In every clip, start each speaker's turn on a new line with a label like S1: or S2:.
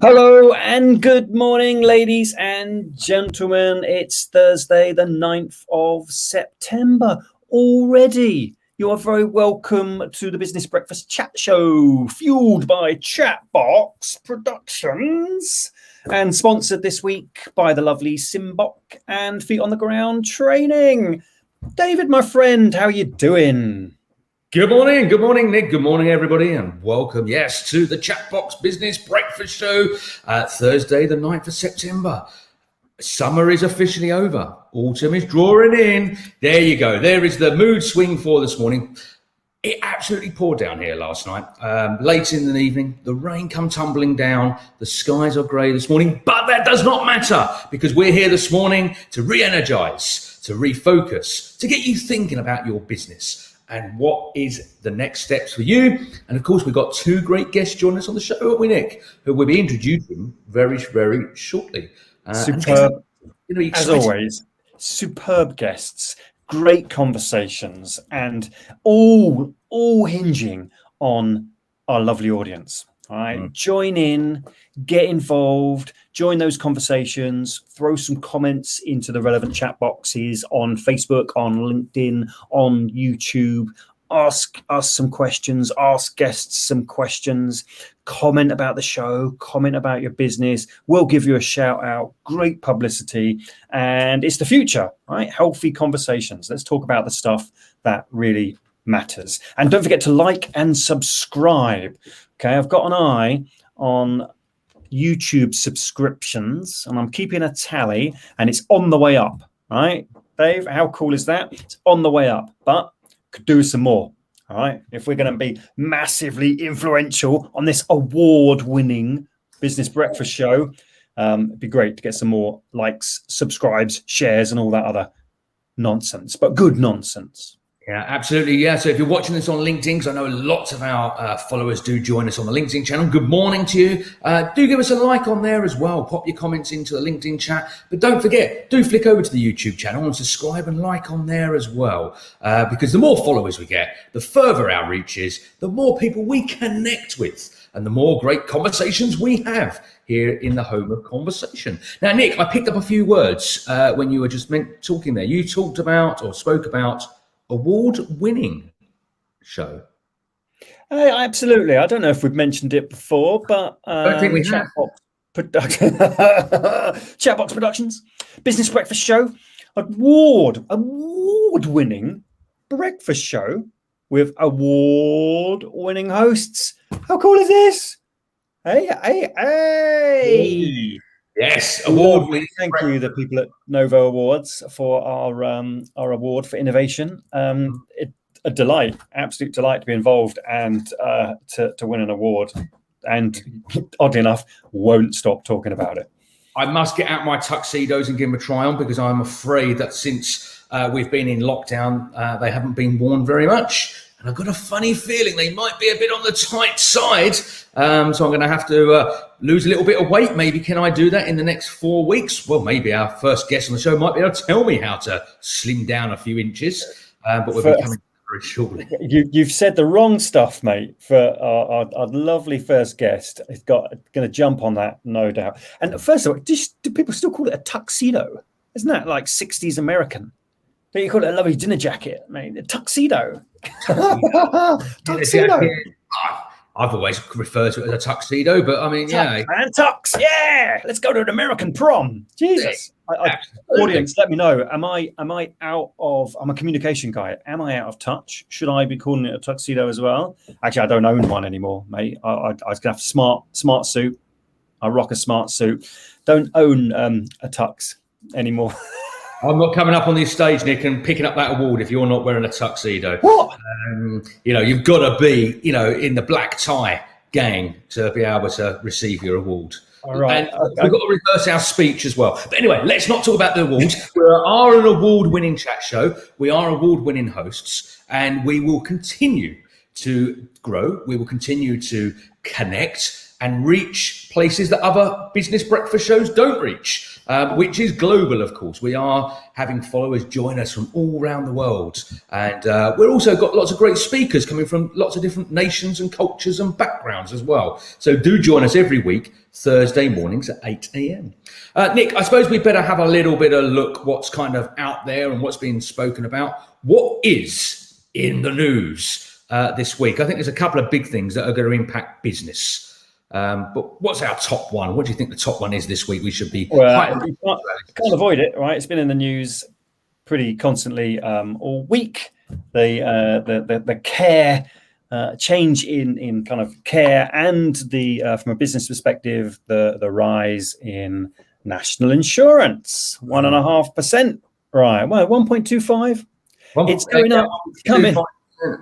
S1: Hello and good morning, ladies and gentlemen. It's Thursday, the 9th of September already. You are very welcome to the Business Breakfast Chat Show, fueled by Chatbox Productions and sponsored this week by the lovely Simbok and Feet on the Ground Training. David, my friend, how you doing?
S2: Good morning, Nick. Good morning, everybody, and welcome, to the Chatbox Business Breakfast Show, Thursday, the 9th of September. Summer is officially over. Autumn is drawing in. There you go. There is the mood swing for this morning. It absolutely poured down here last night. Late in the evening, the rain come tumbling down. The skies are grey this morning, but that does not matter because we're here this morning to re-energise, to refocus, to get you thinking about your business and what is the next steps for you. And of course, we've got two great guests joining us on the show, haven't we, Nick? Who we'll be introducing very, very shortly.
S1: Superb, as always, superb guests, great conversations, and all hinging on our lovely audience. All right, Join in, get involved, join those conversations, throw some comments into the relevant chat boxes on Facebook, on LinkedIn, on YouTube. Ask us some questions, ask guests some questions, comment about the show, comment about your business. We'll give you a shout out, great publicity, and it's the future, right? Healthy conversations. Let's talk about the stuff that really matters. And don't forget to like and subscribe. Okay, I've got an eye on YouTube subscriptions and I'm keeping a tally and it's on the way up, right? Dave, how cool is that? It's on the way up, but could do some more. All right. If we're going to be massively influential on this award-winning Business Breakfast Show, it'd be great to get some more likes, subscribes, shares, and all that other nonsense, but good nonsense.
S2: Yeah, absolutely. Yeah. So if you're watching this on LinkedIn, because I know lots of our followers do join us on the LinkedIn channel, good morning to you. Do give us a like on there as well. Pop your comments into the LinkedIn chat. But don't forget, do flick over to the YouTube channel and subscribe and like on there as well. Because the more followers we get, the further our reach is, the more people we connect with, and the more great conversations we have here in the home of conversation. Now, Nick, I picked up a few words when you were just talking there. You talked about or spoke about award-winning show.
S1: Absolutely. I don't know if we've mentioned it before, but
S2: I don't think we have.
S1: Chatbox Productions, Business Breakfast Show, award-winning breakfast show with award-winning hosts. How cool is this? Hey!
S2: Yes, award-winning.
S1: Thank you, the people at Novo Awards, for our award for innovation. A delight, absolute delight to be involved and to win an award. And oddly enough, won't stop talking about it.
S2: I must get out my tuxedos and give them a try on because I'm afraid that since we've been in lockdown, they haven't been worn very much. And I've got a funny feeling they might be a bit on the tight side. So I'm going to have to lose a little bit of weight. Maybe can I do that in the next 4 weeks? Well, maybe our first guest on the show might be able to tell me how to slim down a few inches. But we'll be coming very shortly.
S1: You've said the wrong stuff, mate, for our lovely first guest. It's going to jump on that, no doubt. And first of all, do people still call it a tuxedo? Isn't that like 60s American? Don't you call it a lovely dinner jacket, mate? A tuxedo. Tuxedo.
S2: I've always referred to it as a tuxedo, but I mean,
S1: and tux, let's go to an American prom. Jesus. Audience, let me know. Am I out of? I'm a communication guy. Am I out of touch? Should I be calling it a tuxedo as well? Actually, I don't own one anymore, mate. I was gonna have smart suit. I rock a smart suit. Don't own a tux anymore.
S2: I'm not coming up on this stage, Nick, and picking up that award if you're not wearing a tuxedo.
S1: What?
S2: You've got to be, in the black tie gang to be able to receive your award.
S1: All right.
S2: And we've got to rehearse our speech as well. But anyway, let's not talk about the awards. We are an award-winning chat show. We are award-winning hosts, and we will continue to grow. We will continue to connect. and reach places that other business breakfast shows don't reach, which is global, of course. We are having followers join us from all around the world. And we've also got lots of great speakers coming from lots of different nations and cultures and backgrounds as well. So do join us every week, Thursday mornings at 8 a.m. Nick, I suppose we better have a little bit of look what's kind of out there and what's being spoken about. What is in the news this week? I think there's a couple of big things that are going to impact business. But what's our top one? What do you think the top one is this week? We should be
S1: you can't avoid it, right? It's been in the news pretty constantly all week. The care change in kind of care and the from a business perspective, the rise in national insurance, 1.5%, right? Well, 1.25. It's going up. It's coming.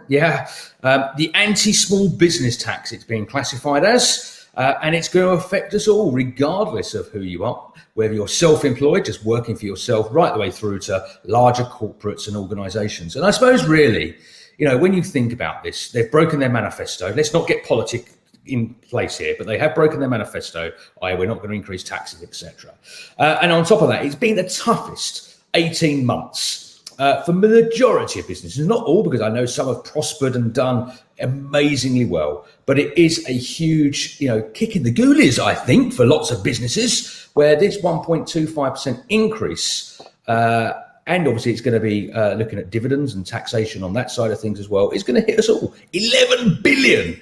S2: Yeah, the anti-small business tax it's being classified as. And it's going to affect us all, regardless of who you are, whether you're self-employed, just working for yourself, right the way through to larger corporates and organizations. And I suppose really, when you think about this, they've broken their manifesto. Let's not get politics in place here, but they have broken their manifesto. We're not going to increase taxes, etc. And on top of that, it's been the toughest 18 months for the majority of businesses, not all, because I know some have prospered and done amazingly well, but it is a huge, kick in the goolies, I think, for lots of businesses, where this 1.25% increase, and obviously it's going to be looking at dividends and taxation on that side of things as well, is going to hit us all. 11 billion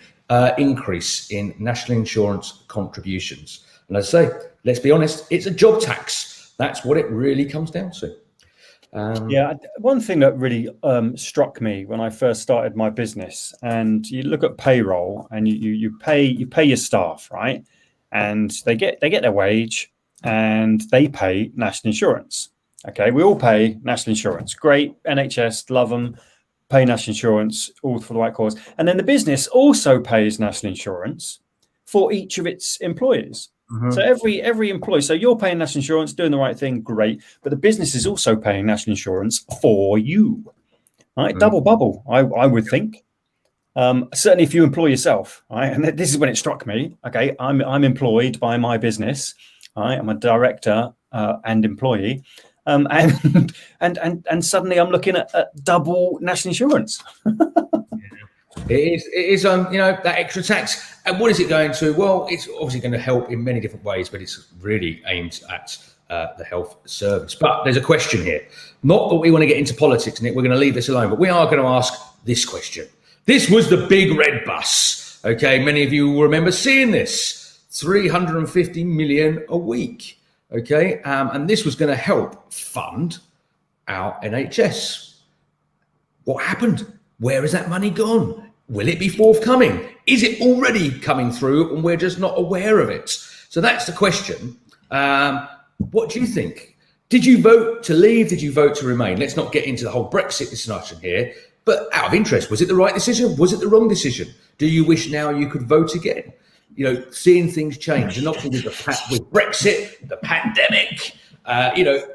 S2: increase in national insurance contributions. And as I say, let's be honest, it's a job tax. That's what it really comes down to.
S1: One thing that really struck me when I first started my business, and you look at payroll and you pay your staff, right? And they get their wage and they pay national insurance. Okay, we all pay national insurance. Great, NHS, love them, pay national insurance, all for the right cause. And then the business also pays national insurance for each of its employees. Mm-hmm. So every employee, so you're paying national insurance, doing the right thing, great. But the business is also paying national insurance for you, right? Mm-hmm. Double bubble, I would think. Certainly if you employ yourself, right? And this is when it struck me. Okay, I'm employed by my business. Right? I'm a director and employee, and suddenly I'm looking at double national insurance.
S2: It is that extra tax. And what is it going to? Well, it's obviously going to help in many different ways, but it's really aimed at the health service. But there's a question here. Not that we want to get into politics, Nick. We're going to leave this alone, but we are going to ask this question. This was the big red bus. Okay, many of you will remember seeing this. 350 million a week. Okay, and this was going to help fund our NHS. What happened? Where has that money gone? Will it be forthcoming? Is it already coming through and we're just not aware of it? So that's the question. What do you think? Did you vote to leave? Did you vote to remain? Let's not get into the whole Brexit discussion here, but out of interest, was it the right decision? Was it the wrong decision? Do you wish now you could vote again? Seeing things change, and not with Brexit, the pandemic,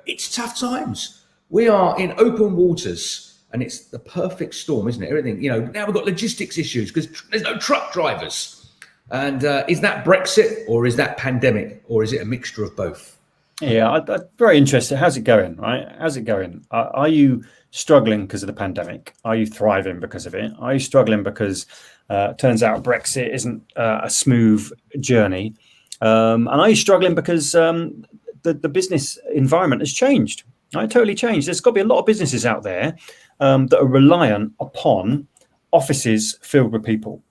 S2: it's tough times. We are in open waters. And it's the perfect storm, isn't it? Everything, now we've got logistics issues because there's no truck drivers. And is that Brexit or is that pandemic or is it a mixture of both?
S1: Yeah, I'm very interested. How's it going, right? How's it going? Are you struggling because of the pandemic? Are you thriving because of it? Are you struggling because it turns out Brexit isn't a smooth journey? And are you struggling because the business environment has changed? Right? Totally changed. There's got to be a lot of businesses out there that are reliant upon offices filled with people,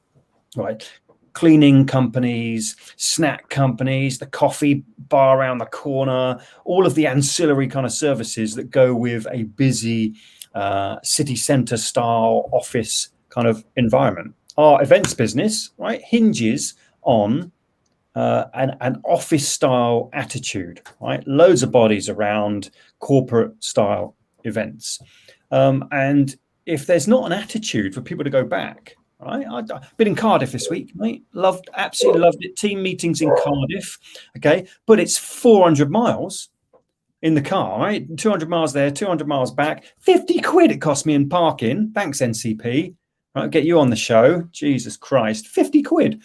S1: right? Cleaning companies, snack companies, the coffee bar around the corner, all of the ancillary kind of services that go with a busy city centre style office kind of environment. Our events business, right, hinges on an office style attitude, right? Loads of bodies around corporate style events. And if there's not an attitude for people to go back, right? I've been in Cardiff this week, mate. Absolutely loved it. Team meetings in Cardiff. Okay. But it's 400 miles in the car, right? 200 miles there, 200 miles back. 50 quid it cost me in parking. Thanks, NCP. Right. Get you on the show. Jesus Christ. 50 quid.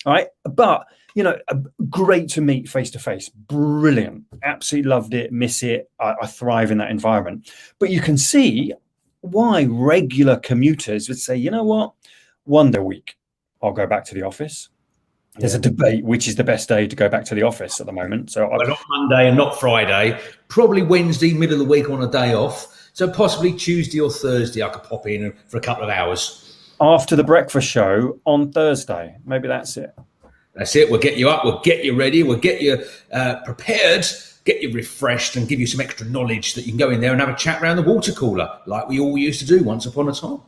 S1: right? But, great to meet face to face. Brilliant. Absolutely loved it. Miss it. I thrive in that environment. But you can see why regular commuters would say, you know what, one day a week, I'll go back to the office. There's a debate which is the best day to go back to the office at the moment. So
S2: not Monday and not Friday, probably Wednesday, middle of the week on a day off. So possibly Tuesday or Thursday, I could pop in for a couple of hours.
S1: After the breakfast show on Thursday, maybe that's it.
S2: That's it. We'll get you up. We'll get you ready. We'll get you prepared, get you refreshed, and give you some extra knowledge that you can go in there and have a chat around the water cooler like we all used to do once upon a time.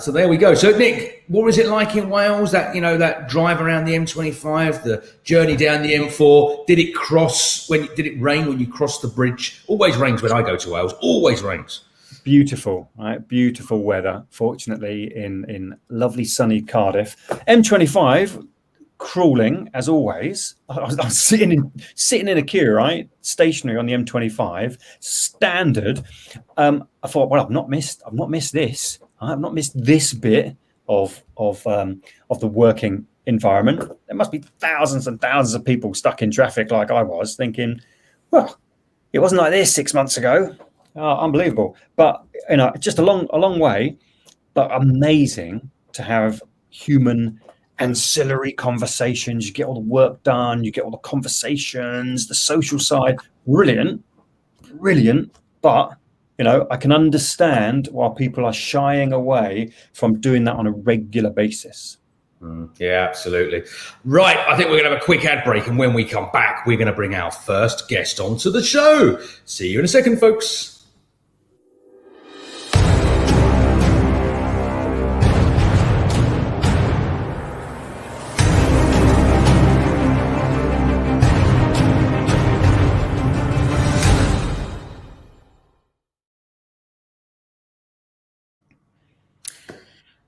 S2: So there we go. So Nick, what was it like in Wales? That drive around the M25, the journey down the M4. Did it rain when you crossed the bridge? Always rains when I go to Wales. Always rains.
S1: Beautiful, right? Beautiful weather. Fortunately, in lovely sunny Cardiff. M25. Crawling as always. I was sitting in a queue, right, stationary on the M25, standard. I thought, well, I've not missed this. I've not missed this bit of the working environment. There must be thousands and thousands of people stuck in traffic like I was, thinking, well, it wasn't like this 6 months ago. Unbelievable. But just a long way, but amazing to have human ancillary conversations. You get all the work done, you get all the conversations, the social side. Brilliant. But I can understand why people are shying away from doing that on a regular basis.
S2: Yeah, absolutely. Right, I think we're going to have a quick ad break, and when we come back, we're going to bring our first guest onto the show. See you in a second, folks.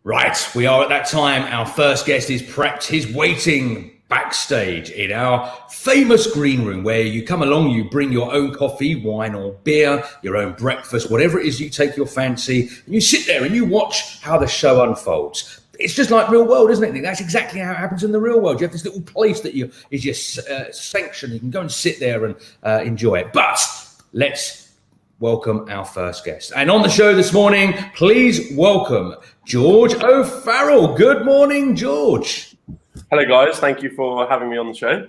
S2: Right, we are at that time. Our first guest is prepped. He's waiting backstage in our famous green room, where you come along, you bring your own coffee, wine or beer, your own breakfast, whatever it is you take your fancy, and you sit there and you watch how the show unfolds. It's just like real world, isn't it, Nick? That's exactly how it happens in the real world. You have this little place that is your sanction. You can go and sit there and enjoy it. But let's welcome our first guest. And on the show this morning, please welcome George O'Farrell. Good morning, George.
S3: Hello, guys. Thank you for having me on the show.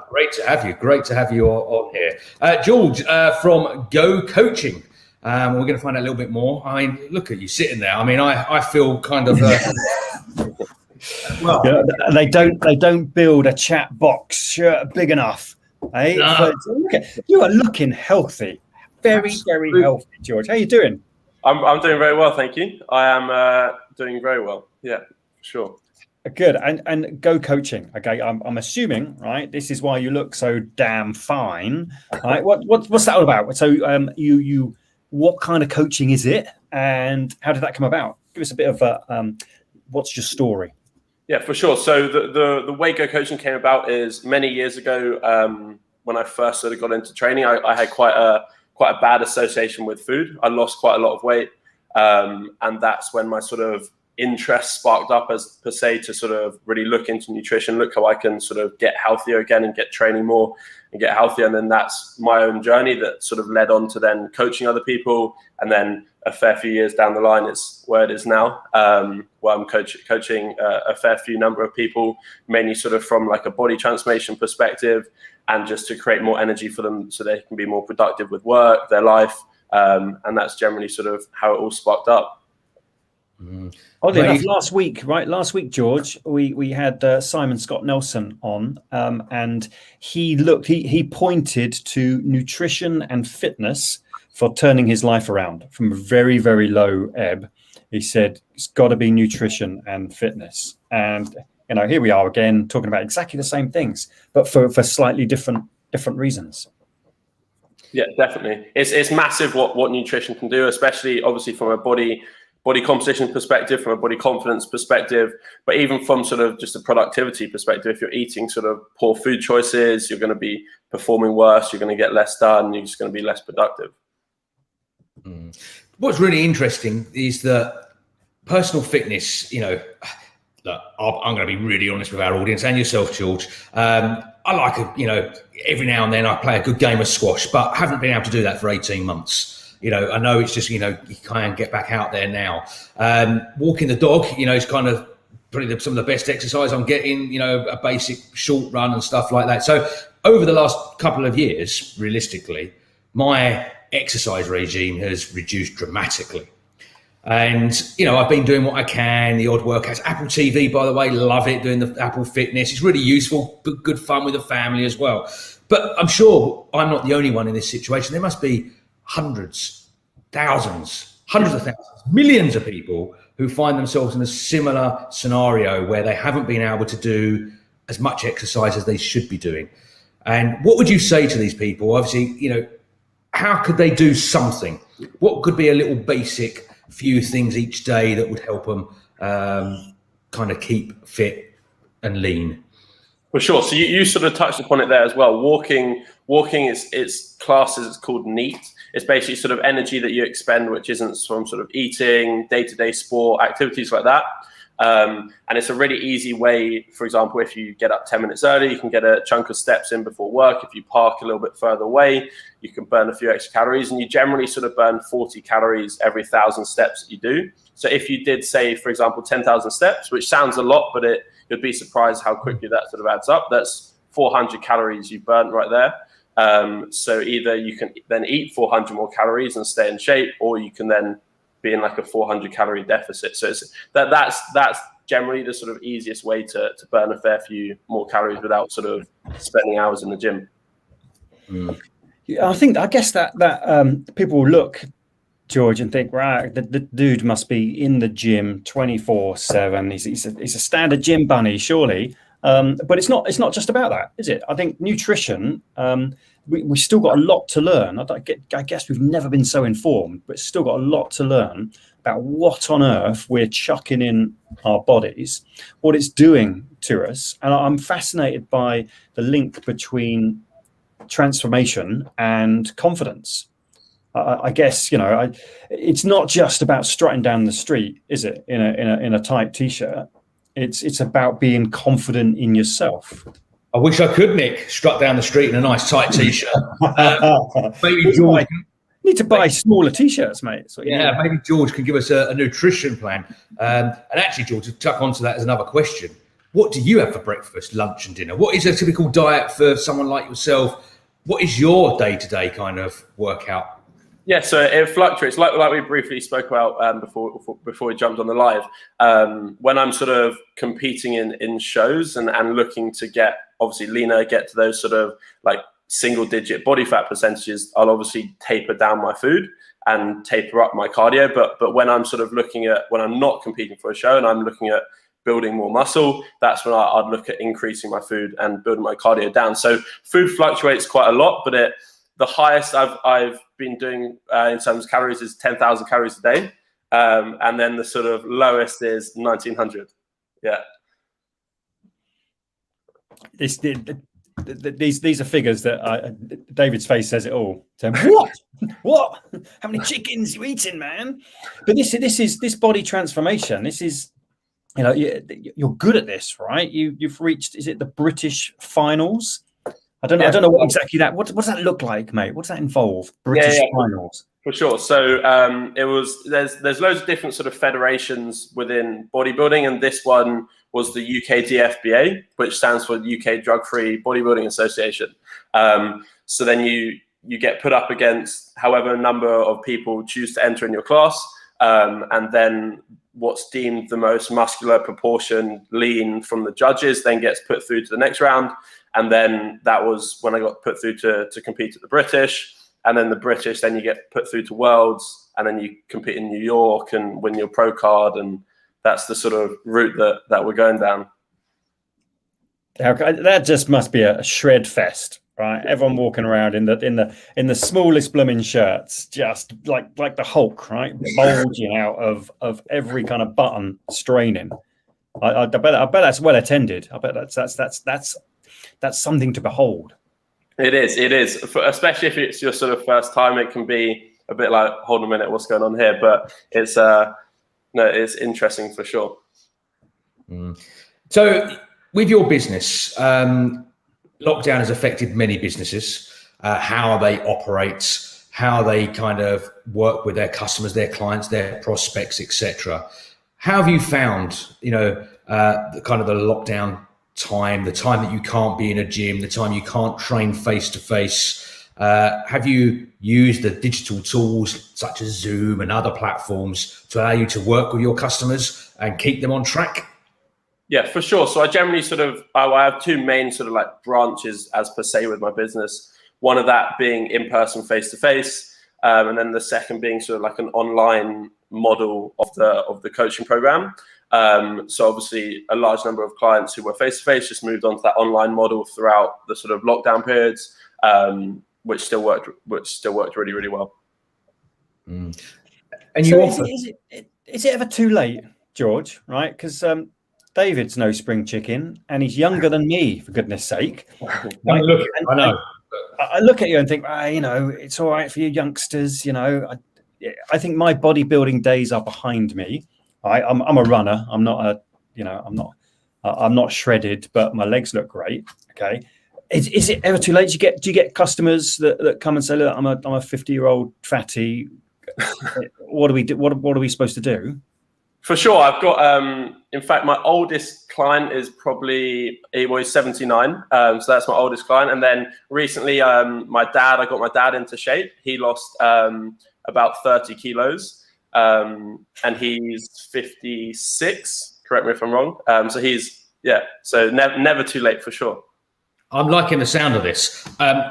S2: Great to have you. Great to have you on here. George, from Go Coaching. We're going to find out a little bit more. I mean, look at you sitting there. I mean, I feel kind of...
S1: well, they don't build a chat box shirt big enough. Eh? No. You are looking healthy. Very, very healthy, George. How are you doing?
S3: I'm doing very well, thank you. I am doing very well. Yeah, sure.
S1: Good. And Go Coaching. Okay, I'm assuming, right? This is why you look so damn fine. Right? What's that all about? So you what kind of coaching is it, and how did that come about? Give us a bit of what's your story?
S3: Yeah, for sure. So the way Go Coaching came about is many years ago. When I first sort of got into training, I had quite a bad association with food. I lost quite a lot of weight. And that's when my sort of interest sparked up as per se to sort of really look into nutrition, look how I can sort of get healthier again and get training more and get healthier. And then that's my own journey that sort of led on to then coaching other people. And then a fair few years down the line, it's where it is now, where I'm coaching a fair few number of people, mainly sort of from like a body transformation perspective, and just to create more energy for them so they can be more productive with work, their life. And that's generally sort of how it all sparked up.
S1: Oddly enough, last week, George, we had Simon Scott Nelson on, and he pointed to nutrition and fitness for turning his life around from a very, very low ebb. He said it's got to be nutrition and fitness. And here we are again talking about exactly the same things, but for slightly different reasons.
S3: Yeah, definitely. It's massive what nutrition can do, especially obviously from a body composition perspective, from a body confidence perspective, but even from sort of just a productivity perspective. If you're eating sort of poor food choices, you're going to be performing worse, you're going to get less done, you're just going to be less productive.
S2: What's really interesting is that personal fitness, that I'm going to be really honest with our audience and yourself, George. I like, every now and then I play a good game of squash, but I haven't been able to do that for 18 months. I know it's just, you can't get back out there now. Walking the dog, is kind of probably some of the best exercise I'm getting, a basic short run and stuff like that. So over the last couple of years, realistically, my exercise regime has reduced dramatically. And, I've been doing what I can, the odd workouts. Apple TV, by the way, love it, doing the Apple Fitness. It's really useful, good fun with the family as well. But I'm sure I'm not the only one in this situation. There must be hundreds of thousands, millions of people who find themselves in a similar scenario where they haven't been able to do as much exercise as they should be doing. And what would you say to these people? Obviously, how could they do something? What could be a little basic few things each day that would help them kind of keep fit and lean?
S3: For sure. So you sort of touched upon it there as well. Walking it's classes, it's called NEAT. It's basically sort of energy that you expend, which isn't from sort of eating, day-to-day sport, activities like that. And it's a really easy way. For example, if you get up 10 minutes early, you can get a chunk of steps in before work. If you park a little bit further away, you can burn a few extra calories, and you generally sort of burn 40 calories every 1,000 steps that you do. So if you did, say, for example, 10,000 steps, which sounds a lot, but you'd be surprised how quickly that sort of adds up. That's 400 calories you burnt right there. So either you can then eat 400 more calories and stay in shape, or you can then be in like a 400 calorie deficit. So that's generally the sort of easiest way to burn a fair few more calories without sort of spending hours in the gym.
S1: Yeah, I guess that people will look, George, and think, right, the dude must be in the gym 24/7. He's a standard gym bunny, surely. But it's not just about that, is it? I think nutrition, we still got a lot to learn. I guess we've never been so informed, but still got a lot to learn about what on earth we're chucking in our bodies, what it's doing to us. And I'm fascinated by the link between transformation and confidence. I guess, it's not just about strutting down the street, is it? In a tight t-shirt. It's about being confident in yourself.
S2: I wish I could, Nick, strut down the street in a nice tight t-shirt. Maybe George
S1: need to buy smaller t-shirts, mate.
S2: Maybe George can give us a nutrition plan. And actually, George, to tuck onto that as another question, what do you have for breakfast, lunch, and dinner? What is a typical diet for someone like yourself? What is your day-to-day kind of workout?
S3: Yeah, so it fluctuates, like we briefly spoke about before we jumped on the live. When I'm sort of competing in shows and looking to get obviously leaner, get to those sort of like single-digit body fat percentages, I'll obviously taper down my food and taper up my cardio. But when I'm sort of when I'm not competing for a show and I'm looking at building more muscle, that's when I'd look at increasing my food and building my cardio down. So food fluctuates quite a lot, but the highest I've been doing in terms of calories is 10,000 calories a day. And then the sort of lowest is 1,900. Yeah.
S1: These are figures that David's face says it all. So, what? How many chickens you eating, man? But this body transformation. This is, you're good at this, right? You've reached, is it the British finals? I don't know what exactly that. What does that look like, mate? What does that involve? British finals.
S3: For sure. So there's loads of different sort of federations within bodybuilding, and this one was the UK DFBA, which stands for UK Drug Free Bodybuilding Association. So then you get put up against however number of people choose to enter in your class, and then what's deemed the most muscular proportion lean from the judges then gets put through to the next round. And then that was when I got put through to compete at the British. And then the British, then you get put through to Worlds, and then you compete in New York and win your pro card. And that's the sort of route that we're going down.
S1: That just must be a shred fest, right? Everyone walking around in the smallest blooming shirts, just like the Hulk, right? Bulging out of every kind of button, straining. I bet that's well attended. I bet that's something to behold.
S3: It is, especially if it's your sort of first time. It can be a bit like, hold on a minute, what's going on here? But it's it's interesting for sure.
S2: So with your business, lockdown has affected many businesses, how they operate, how they kind of work with their customers, their clients, their prospects, etc. How have you found, the kind of the lockdown time, the time that you can't be in a gym, the time you can't train face to face? Have you used the digital tools such as Zoom and other platforms to allow you to work with your customers and keep them on track?
S3: Yeah, for sure. So I generally I have two main sort of like branches as per se with my business. One of that being in person, face to face, and then the second being sort of like an online model of the coaching program. So obviously, a large number of clients who were face to face just moved on to that online model throughout the sort of lockdown periods, which still worked really, really well.
S2: And
S1: so is it ever too late, George? Right, because David's no spring chicken, and he's younger than me, for goodness sake.
S2: Right? I know.
S1: I look at you and think, it's all right for you youngsters. I think my bodybuilding days are behind me. I'm a runner. I'm not I'm not shredded, but my legs look great. Okay. Is it ever too late? Do you get customers that come and say, look, I'm a 50-year-old fatty. What do we do? What are we supposed to do?
S3: For sure. I've got, in fact, my oldest client is he's 79. So that's my oldest client. And then recently, I got my dad into shape. He lost about 30 kilos and he's 56. Correct me if I'm wrong. So never too late for sure.
S2: I'm liking the sound of this.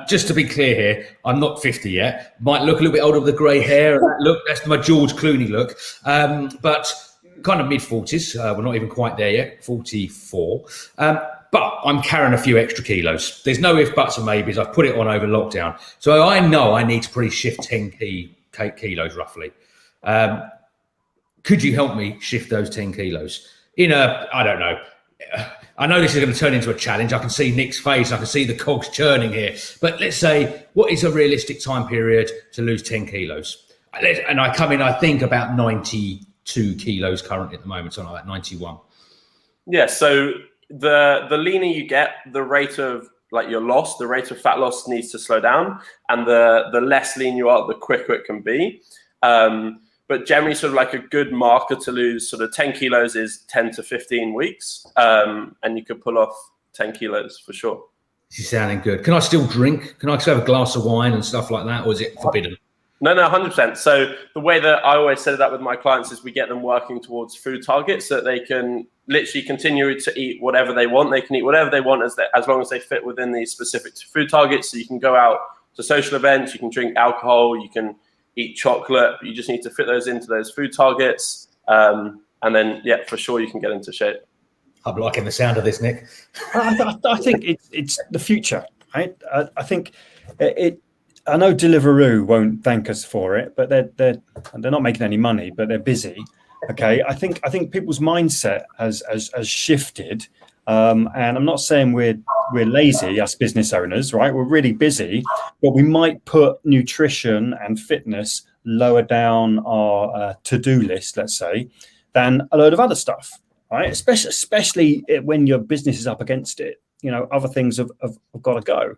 S2: Just to be clear here, I'm not 50 yet. Might look a little bit older with the grey hair. That's my George Clooney look. But kind of mid-40s. We're not even quite there yet, 44. But I'm carrying a few extra kilos. There's no ifs, buts, and maybes. I've put it on over lockdown. So I know I need to probably shift 10 kilos roughly. Could you help me shift those 10 kilos? I don't know. I know this is going to turn into a challenge. I can see Nick's face. I can see the cogs churning here. But let's say, what is a realistic time period to lose 10 kilos? And I come in, I think, about 92 kilos currently at the moment, something like that, 91.
S3: Yeah, so the leaner you get, the rate of the rate of fat loss needs to slow down. And the less lean you are, the quicker it can be. But generally, sort of like a good marker to lose sort of 10 kilos is 10 to 15 weeks. And you could pull off 10 kilos for sure.
S2: This is sounding good. Can I still drink? Can I still have a glass of wine and stuff like that? Or is it forbidden?
S3: No, 100%. So the way that I always set it up with my clients is we get them working towards food targets so that they can literally continue to eat whatever they want. They can eat whatever they want as long as they fit within these specific food targets. So you can go out to social events, you can drink alcohol, you can eat chocolate, but you just need to fit those into those food targets. And then, yeah, for sure, you can get into shape.
S2: I'm liking the sound of this, Nick.
S1: I think it's the future, right? I think I know Deliveroo won't thank us for it, but they're not making any money, but they're busy. Okay, I think people's mindset has shifted, and I'm not saying we're lazy as business owners, right? We're really busy, but we might put nutrition and fitness lower down our to-do list, let's say, than a load of other stuff, right? Especially when your business is up against it. Other things have got to go.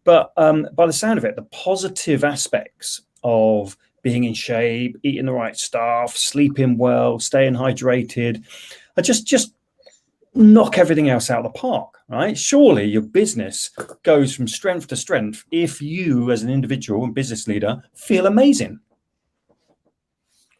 S1: But by the sound of it, the positive aspects of being in shape, eating the right stuff, sleeping well, staying hydrated, are just knock everything else out of the park, right? Surely your business goes from strength to strength if you, as an individual and business leader, feel amazing.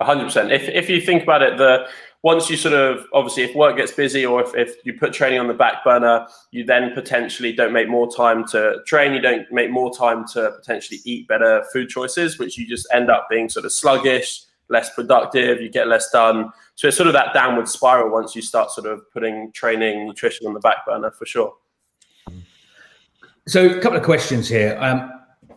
S3: 100%. If you think about it, once you sort of, obviously, if work gets busy or if you put training on the back burner, you then potentially don't make more time to train. You don't make more time to potentially eat better food choices, which you just end up being sort of sluggish, less productive, you get less done. So it's sort of that downward spiral once you start sort of putting training, nutrition on the back burner, for sure.
S2: So a couple of questions here.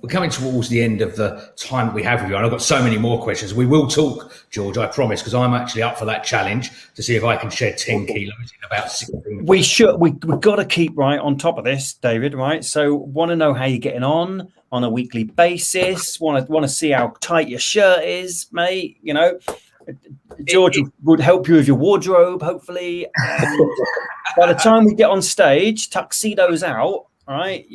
S2: We're coming towards the end of the time that we have with you, and I've got so many more questions. We will talk, George, I promise, because I'm actually up for that challenge to see if I can shed 10 kilos in about 16 weeks. We've
S1: got to keep right on top of this, David, right? So want to know how you're getting on a weekly basis, want to see how tight your shirt is, mate. George would help you with your wardrobe, hopefully. And by the time we get on stage, tuxedos out, right?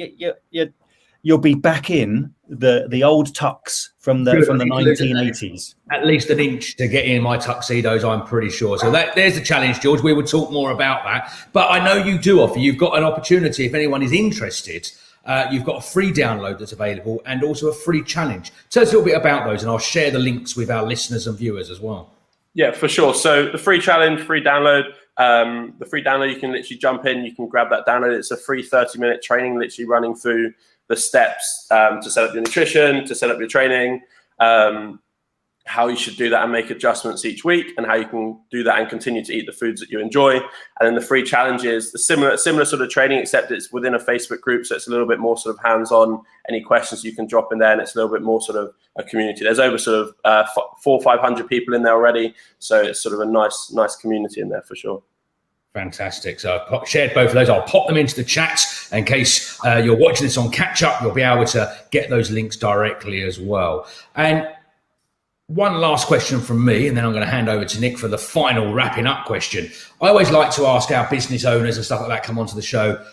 S1: You'll be back in the old tux from the 1980s.
S2: At least an inch to get in my tuxedos, I'm pretty sure. So there's the challenge, George. We will talk more about that. But I know you do offer. You've got an opportunity if anyone is interested. You've got a free download that's available and also a free challenge. Tell us a little bit about those, and I'll share the links with our listeners and viewers as well.
S3: Yeah, for sure. So the free challenge, free download. The free download, you can literally jump in. You can grab that download. It's a free 30-minute training, literally running through the steps to set up your nutrition, to set up your training, how you should do that and make adjustments each week, and how you can do that and continue to eat the foods that you enjoy. And then the free challenge is the similar sort of training, except it's within a Facebook group, so it's a little bit more sort of hands-on. Any questions you can drop in there, and it's a little bit more sort of a community. There's over sort of 400 or 500 people in there already, so it's sort of a nice community in there for sure.
S2: Fantastic. So I've shared both of those. I'll pop them into the chat in case you're watching this on catch up. You'll be able to get those links directly as well. And one last question from me, and then I'm going to hand over to Nick for the final wrapping up question. I always like to ask our business owners and stuff like that come onto the show,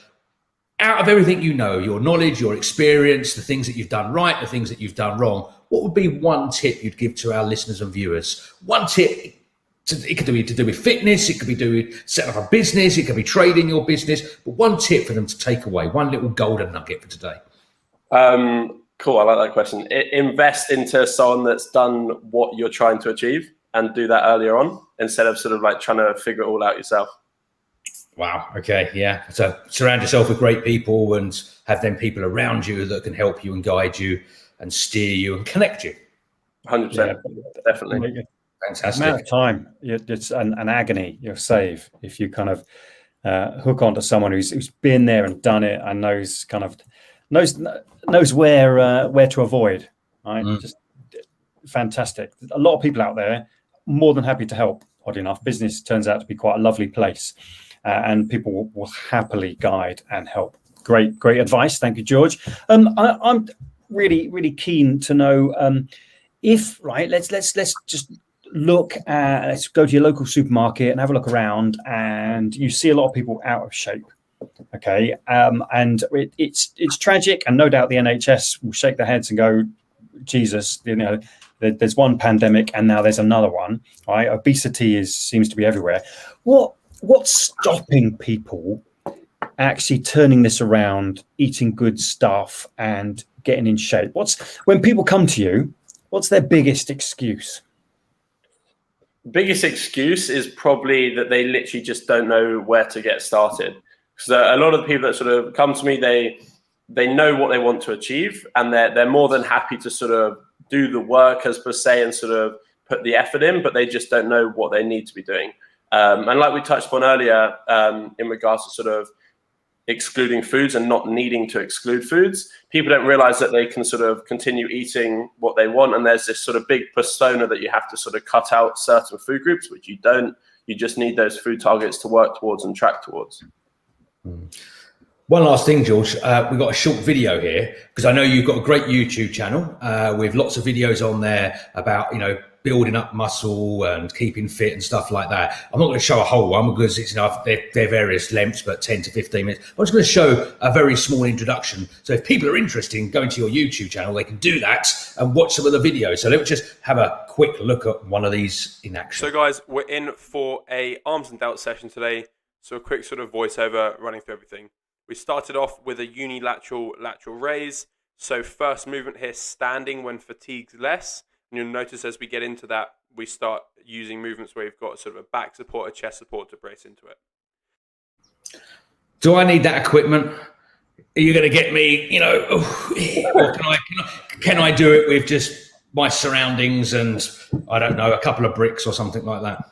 S2: out of everything you know, your knowledge, your experience, the things that you've done right, the things that you've done wrong, what would be one tip you'd give to our listeners and viewers? One tip. It could be to do with fitness, it could be to do with setting up a business, it could be trading your business, but one tip for them to take away, one little golden nugget for today.
S3: Cool, I like that question. Invest into someone that's done what you're trying to achieve and do that earlier on instead of sort of like trying to figure it all out yourself.
S2: Wow, okay, yeah. So surround yourself with great people and have them people around you that can help you and guide you and steer you and connect you.
S3: 100%, definitely.
S2: Fantastic.
S1: Amount of time, it's an agony you'll save if you kind of hook onto someone who's been there and done it and knows where to avoid. Right, just fantastic. A lot of people out there more than happy to help. Oddly enough, business turns out to be quite a lovely place, and people will happily guide and help. Great advice. Thank you, George. I'm really keen to know if let's just let's go to your local supermarket and have a look around, and you see a lot of people out of shape. Okay, and it's tragic, and no doubt the NHS will shake their heads and go, Jesus, there's one pandemic and now there's another one. Right, obesity seems to be everywhere. What's stopping people actually turning this around, eating good stuff and getting in shape? When people come to you, what's their biggest excuse?
S3: Biggest excuse is probably that they literally just don't know where to get started. So a lot of the people that sort of come to me, they know what they want to achieve, and they're more than happy to sort of do the work as per se and sort of put the effort in, but they just don't know what they need to be doing. And like we touched upon earlier, in regards to sort of excluding foods and not needing to exclude foods, people don't realize that they can sort of continue eating what they want, and there's this sort of big persona that you have to sort of cut out certain food groups, which you don't. You just need those food targets to work towards and track towards.
S2: One last thing, George, we've got a short video here because I know you've got a great YouTube channel with lots of videos on there about building up muscle and keeping fit and stuff like that. I'm not going to show a whole one because it's they're various lengths, but 10 to 15 minutes. I'm just going to show a very small introduction. So if people are interested in going to your YouTube channel, they can do that and watch some of the videos. So let's just have a quick look at one of these in action.
S4: So guys, we're in for a arms and delts session today. So a quick sort of voiceover running through everything. We started off with a unilateral lateral raise. So first movement here, standing when fatigued less. And you'll notice as we get into that, we start using movements where you've got sort of a back support, a chest support to brace into it.
S2: Do I need that equipment? Are you going to get me, or can I do it with just my surroundings and, I don't know, a couple of bricks or something like that?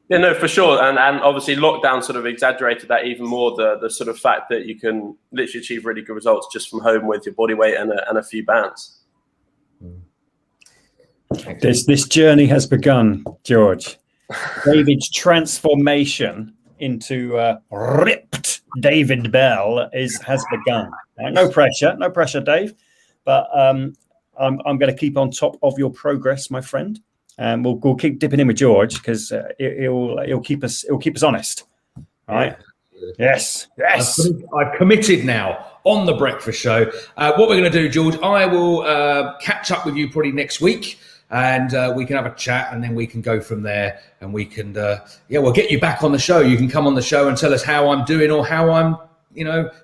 S3: Yeah, no, for sure. And obviously lockdown sort of exaggerated that even more, the sort of fact that you can literally achieve really good results just from home with your body weight and a few bands.
S1: This journey has begun, George. David's transformation into ripped David Bell has begun. No pressure, Dave. But I'm going to keep on top of your progress, my friend. and we'll keep dipping in with George because he'll keep us honest. All right. Yes.
S2: I've committed now on the breakfast show. What we're going to do, George, I will catch up with you probably next week, and we can have a chat, and then we can go from there, and we can we'll get you back on the show. You can come on the show and tell us how I'm doing or how I'm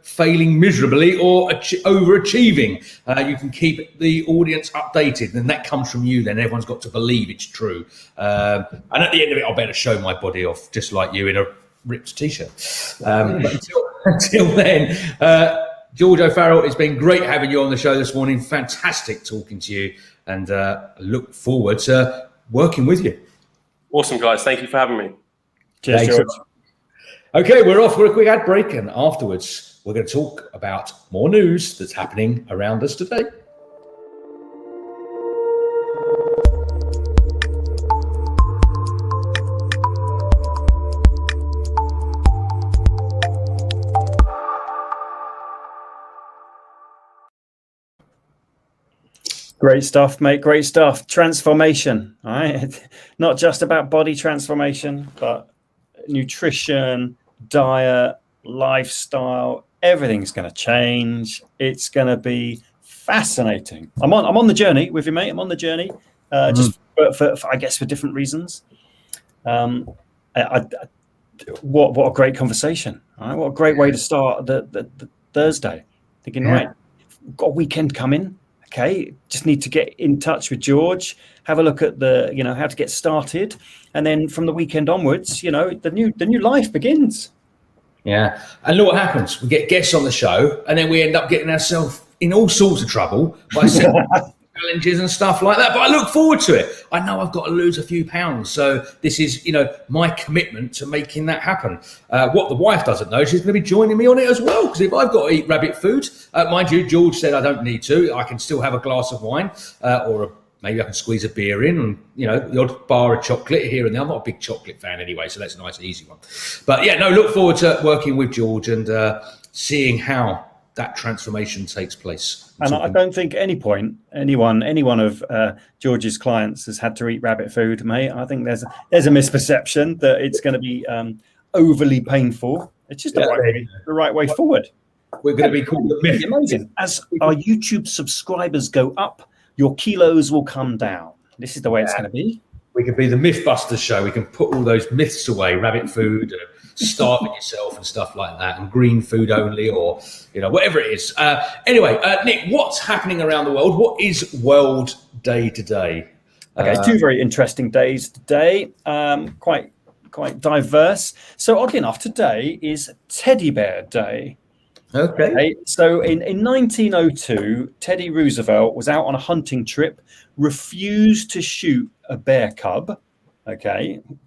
S2: failing miserably or overachieving. You can keep the audience updated, and that comes from you. Then everyone's got to believe it's true, and at the end of it, I'll better show my body off just like you in a ripped t-shirt. But until then, George O'Farrell, it's been great having you on the show this morning. Fantastic talking to you, and look forward to working with you.
S3: Awesome, guys. Thank you for having me.
S1: Cheers, George.
S2: Okay, we're off for a quick ad break, and afterwards we're going to talk about more news that's happening around us today.
S1: Great stuff, mate. Great stuff. Transformation. All right. Not just about body transformation, but nutrition, diet, lifestyle. Everything's going to change. It's going to be fascinating. I'm on the journey with you, mate. I'm on the journey, just for I guess for different reasons. What a great conversation. All right. What a great way to start the Thursday. Thinking, right, got a weekend coming. Okay, just need to get in touch with George, have a look at the, how to get started. And then from the weekend onwards, the new life begins.
S2: Yeah. And look what happens. We get guests on the show, and then we end up getting ourselves in all sorts of trouble by challenges and stuff like that. But I look forward to it. I know I've got to lose a few pounds. So this is, my commitment to making that happen. What the wife doesn't know, she's going to be joining me on it as well. Because if I've got to eat rabbit food, mind you, George said I don't need to. I can still have a glass of wine maybe I can squeeze a beer in and, the odd bar of chocolate here and there. I'm not a big chocolate fan anyway, so that's a nice, easy one. But look forward to working with George and seeing how that transformation takes place.
S1: And I don't think at any point any one of George's clients has had to eat rabbit food, mate. I think there's a misperception that it's going to be overly painful. It's just the right way forward.
S2: We're going to be called the myth.
S1: Amazing. As our YouTube subscribers go up, your kilos will come down. This is the way it's going to be.
S2: We could be the Mythbusters show. We can put all those myths away, rabbit food, starving yourself and stuff like that, and green food only, or whatever it is. Anyway, Nick, what's happening around the world? What is World Day today?
S1: Okay, two very interesting days today. Quite diverse. So oddly enough, today is Teddy Bear Day.
S2: Okay.
S1: So in 1902, Teddy Roosevelt was out on a hunting trip, refused to shoot a bear cub,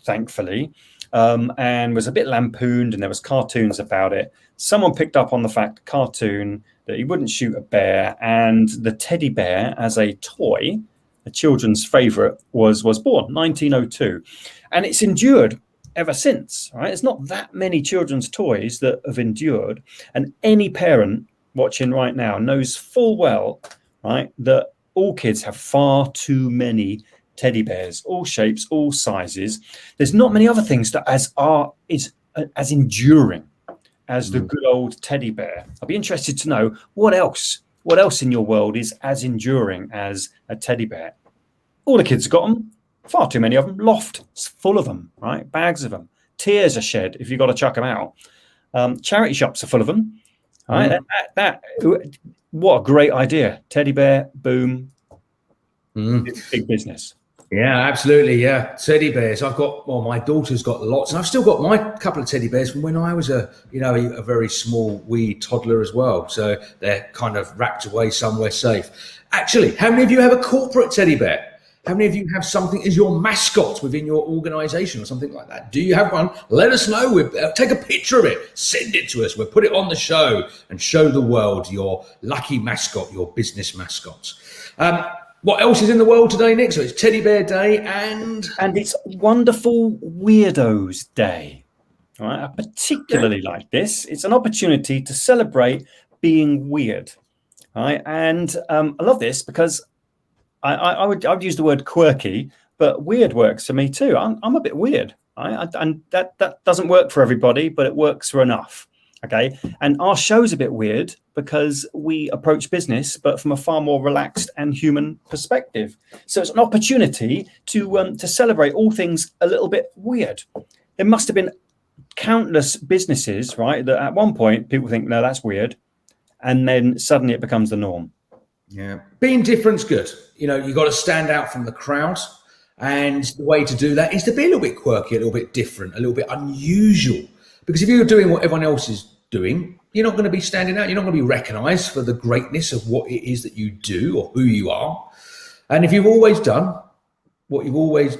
S1: thankfully, and was a bit lampooned, and there was cartoons about it. Someone picked up on the cartoon that he wouldn't shoot a bear, and the teddy bear as a toy, a children's favorite, was born 1902, and it's endured ever since. Right, there's not that many children's toys that have endured, and any parent watching right now knows full well, right, that all kids have far too many teddy bears, all shapes, all sizes. There's not many other things that is as enduring as the good old teddy bear. I'd be interested to know what else in your world is as enduring as a teddy bear. All the kids have got them. Far too many of them. Loft, it's full of them, right? Bags of them. Tears are shed if you've got to chuck them out. Charity shops are full of them. Right? What a great idea. Teddy bear, boom. It's big business.
S2: Yeah, absolutely. Yeah. Teddy bears. My daughter's got lots, and I've still got my couple of teddy bears from when I was a very small wee toddler as well. So they're kind of wrapped away somewhere safe. Actually, how many of you have a corporate teddy bear? How many of you have something as your mascot within your organization or something like that? Do you have one? Let us know. Take a picture of it. Send it to us. We'll put it on the show and show the world your lucky mascot, your business mascot. What else is in the world today, Nick? So it's Teddy Bear Day and
S1: it's Wonderful Weirdos Day. All right, I particularly like this. It's an opportunity to celebrate being weird. All right, and I love this because I would use the word quirky, but weird works for me too. I'm a bit weird, right? And that doesn't work for everybody, but it works for enough. Okay, and our show's a bit weird because we approach business, but from a far more relaxed and human perspective. So it's an opportunity to celebrate all things a little bit weird. There must have been countless businesses, right, that at one point people think, no, that's weird, and then suddenly it becomes the norm.
S2: Yeah, being different's good. You know, you got to stand out from the crowd, and the way to do that is to be a little bit quirky, a little bit different, a little bit unusual. Because if you're doing what everyone else is doing, you're not going to be standing out. You're not going to be recognised for the greatness of what it is that you do or who you are. And if you've always done what is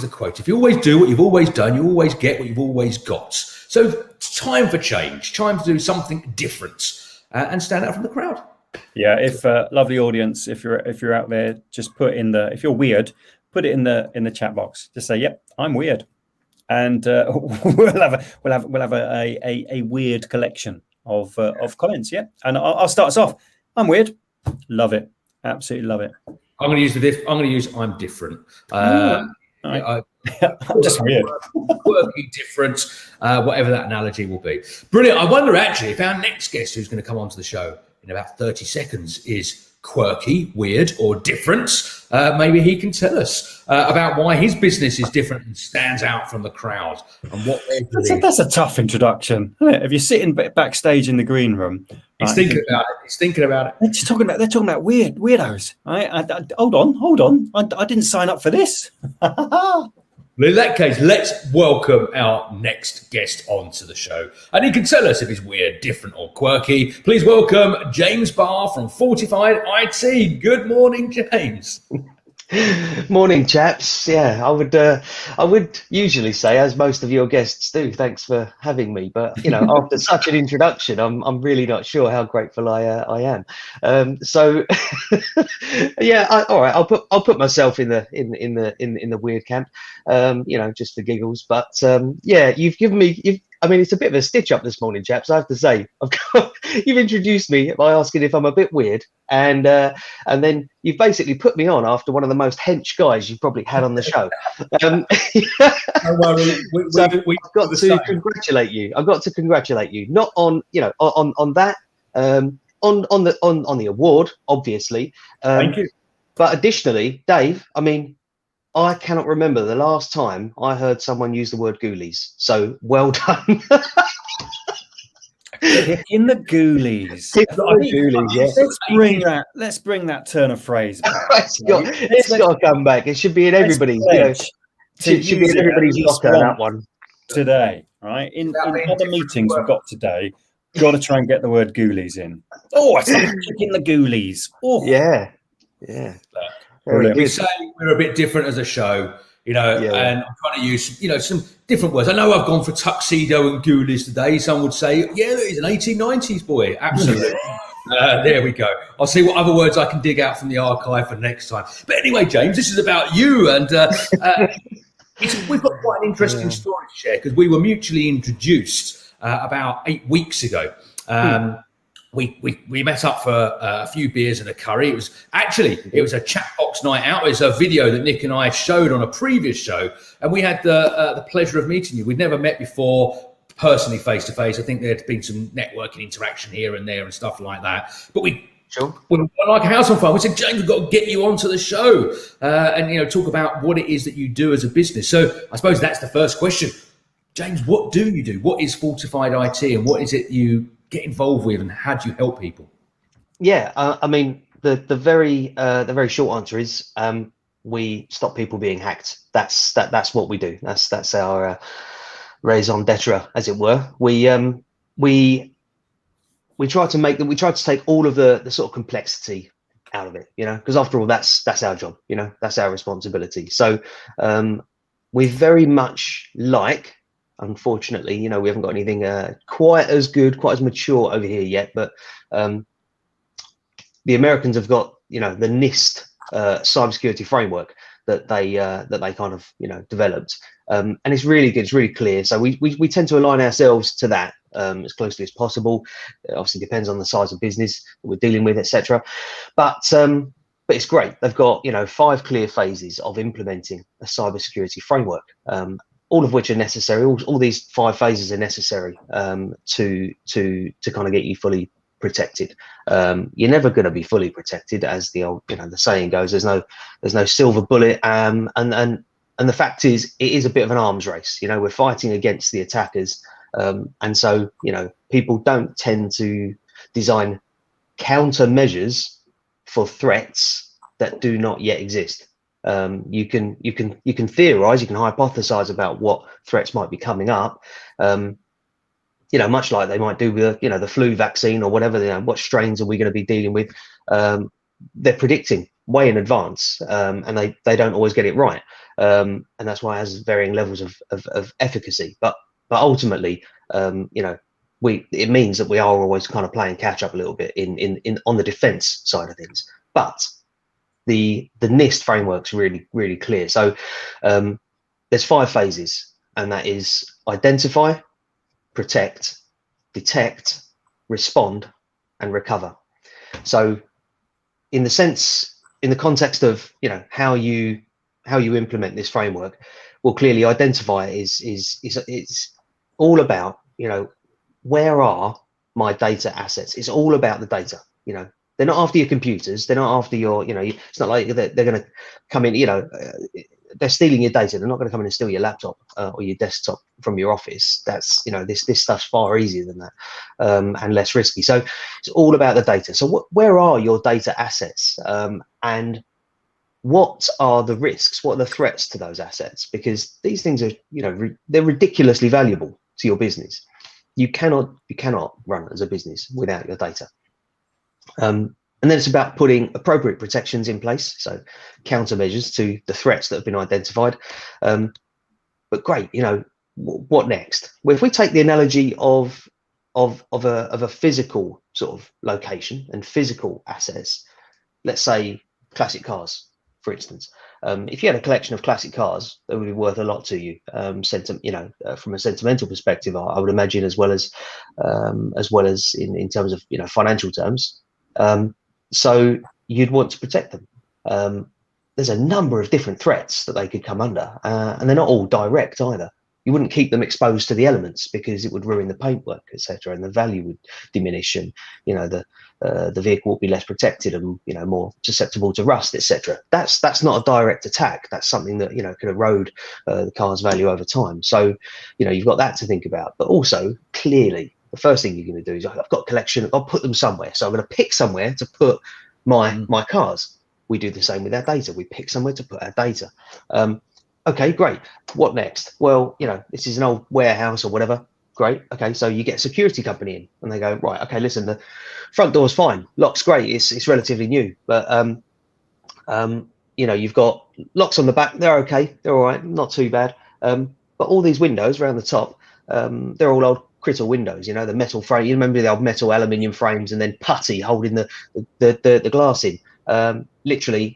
S2: the quote? If you always do what you've always done, you always get what you've always got. So it's time for change, time to do something different and stand out from the crowd.
S1: Yeah, if lovely audience, if you're out there, just if you're weird, put it in the chat box. Just say, yep, I'm weird. And we'll have a weird collection of comments, yeah. And I'll start us off. I'm weird, love it, absolutely love it.
S2: I'm going to use I'm different.
S1: Right. I'm just weird,
S2: quirky, different, whatever that analogy will be. Brilliant. I wonder actually if our next guest, who's going to come onto the show in about 30 seconds, is quirky, weird, or different. Maybe he can tell us about why his business is different and stands out from the crowd and what they're doing.
S1: That's a tough introduction, isn't it? If you're sitting backstage in the green room,
S2: he's thinking about it.
S1: They're talking about weirdos. Right? Hold on. I didn't sign up for this.
S2: Well, in that case, let's welcome our next guest onto the show. And he can tell us if he's weird, different, or quirky. Please welcome James Barr from Fortified IT. Good morning, James.
S5: Morning, chaps. Yeah, I would usually say, as most of your guests do, thanks for having me. But you know, after such an introduction, I'm really not sure how grateful I am. So yeah, all right. I'll put myself in the weird camp. You know, just for giggles. But yeah, you've given me. I mean, it's a bit of a stitch up this morning, chaps. I have to say, you've introduced me by asking if I'm a bit weird, and then you've basically put me on after one of the most hench guys you've probably had on the show. Don't worry, I've got to congratulate you. I've got to congratulate you, not on on that, on the award, obviously.
S1: Thank you.
S5: But additionally, Dave, I mean, I cannot remember the last time I heard someone use the word ghoulies. So well done.
S1: In the ghoulies.
S5: Yeah.
S1: Let's bring that turn of phrase back.
S5: It's got to come back. It should be in everybody's. Should be in everybody's locker. That one
S1: today, right? In other meetings we've got today, got to try and get the word ghoulies in. Oh, it's like kicking the ghoulies. Oh,
S5: yeah.
S2: We say we're a bit different as a show, and I'm trying to use, some different words. I know I've gone for tuxedo and ghoulies today. Some would say, yeah, he's an 1890s boy. Absolutely. There we go. I'll see what other words I can dig out from the archive for next time. But anyway, James, this is about you. And we've got quite an interesting story to share because we were mutually introduced about 8 weeks ago. We met up for a few beers and a curry. It was a Chatbox night out. It's a video that Nick and I showed on a previous show, and we had the pleasure of meeting you. We'd never met before personally, face to face. I think there'd been some networking interaction here and there and stuff like that. But we were like a house on fire. We said, James, we've got to get you onto the show and talk about what it is that you do as a business. So I suppose that's the first question. James, what do you do? What is Fortified IT, and what is it you get involved with, and how do you help people?
S5: Yeah, I mean, the very short answer is we stop people being hacked. That's what we do. That's our raison d'etre, as it were. We try to take all of the sort of complexity out of it, because after all, that's our job, that's our responsibility. So we very much like. Unfortunately, we haven't got anything quite as good, quite as mature over here yet. But the Americans have got, the Nist cybersecurity framework that they kind of developed, and it's really good. It's really clear. So we tend to align ourselves to that as closely as possible. It obviously depends on the size of business that we're dealing with, etc. But but it's great. They've got 5 clear phases of implementing a cybersecurity framework, all of which are necessary. All these 5 phases are necessary to kind of get you fully protected. You're never going to be fully protected, as the old the saying goes. There's no silver bullet. And the fact is, it is a bit of an arms race. We're fighting against the attackers, and so people don't tend to design countermeasures for threats that do not yet exist. You can theorize, you can hypothesize about what threats might be coming up, much like they might do with the flu vaccine or whatever. What strains are we going to be dealing with? They're predicting way in advance, and they don't always get it right, and that's why it has varying levels of efficacy. But ultimately, it means that we are always kind of playing catch up a little bit on the defense side of things. But the Nist framework's really clear. So there's 5 phases, and that is identify, protect, detect, respond, and recover. So in the context of how you implement this framework, well, clearly identify is it's all about where are my data assets. It's all about the data. They're not after your computers. They're not after your it's not like they're going to come in. They're stealing your data. They're not going to come in and steal your laptop or your desktop from your office. That's this stuff's far easier than that, and less risky. So it's all about the data. So where are your data assets, and what are the risks? What are the threats to those assets? Because these things are they're ridiculously valuable to your business. You cannot run as a business without your data. And then it's about putting appropriate protections in place, so countermeasures to the threats that have been identified. But great, what next? Well, if we take the analogy of a physical sort of location and physical assets, let's say classic cars, for instance. If you had a collection of classic cars, that would be worth a lot to you. From a sentimental perspective, I would imagine, as well as in terms of financial terms. So you'd want to protect them. There's a number of different threats that they could come under, and they're not all direct either. You wouldn't keep them exposed to the elements because it would ruin the paintwork, etc., and the value would diminish, and the vehicle would be less protected and more susceptible to rust, etc. That's not a direct attack. That's something that could erode the car's value over time. So you've got that to think about. But also, clearly, the first thing you're going to do is, I've got a collection, I'll put them somewhere. So I'm going to pick somewhere to put my cars. We do the same with our data. We pick somewhere to put our data. Okay, great. What next? Well, this is an old warehouse or whatever. Great. Okay, so you get a security company in, and they go, right, okay, listen, the front door's fine, lock's great, it's relatively new, but you've got locks on the back, they're okay, they're all right, not too bad. But all these windows around the top, they're all old Critter windows, the metal frame. You remember the old metal aluminium frames, and then putty holding the glass in. Literally,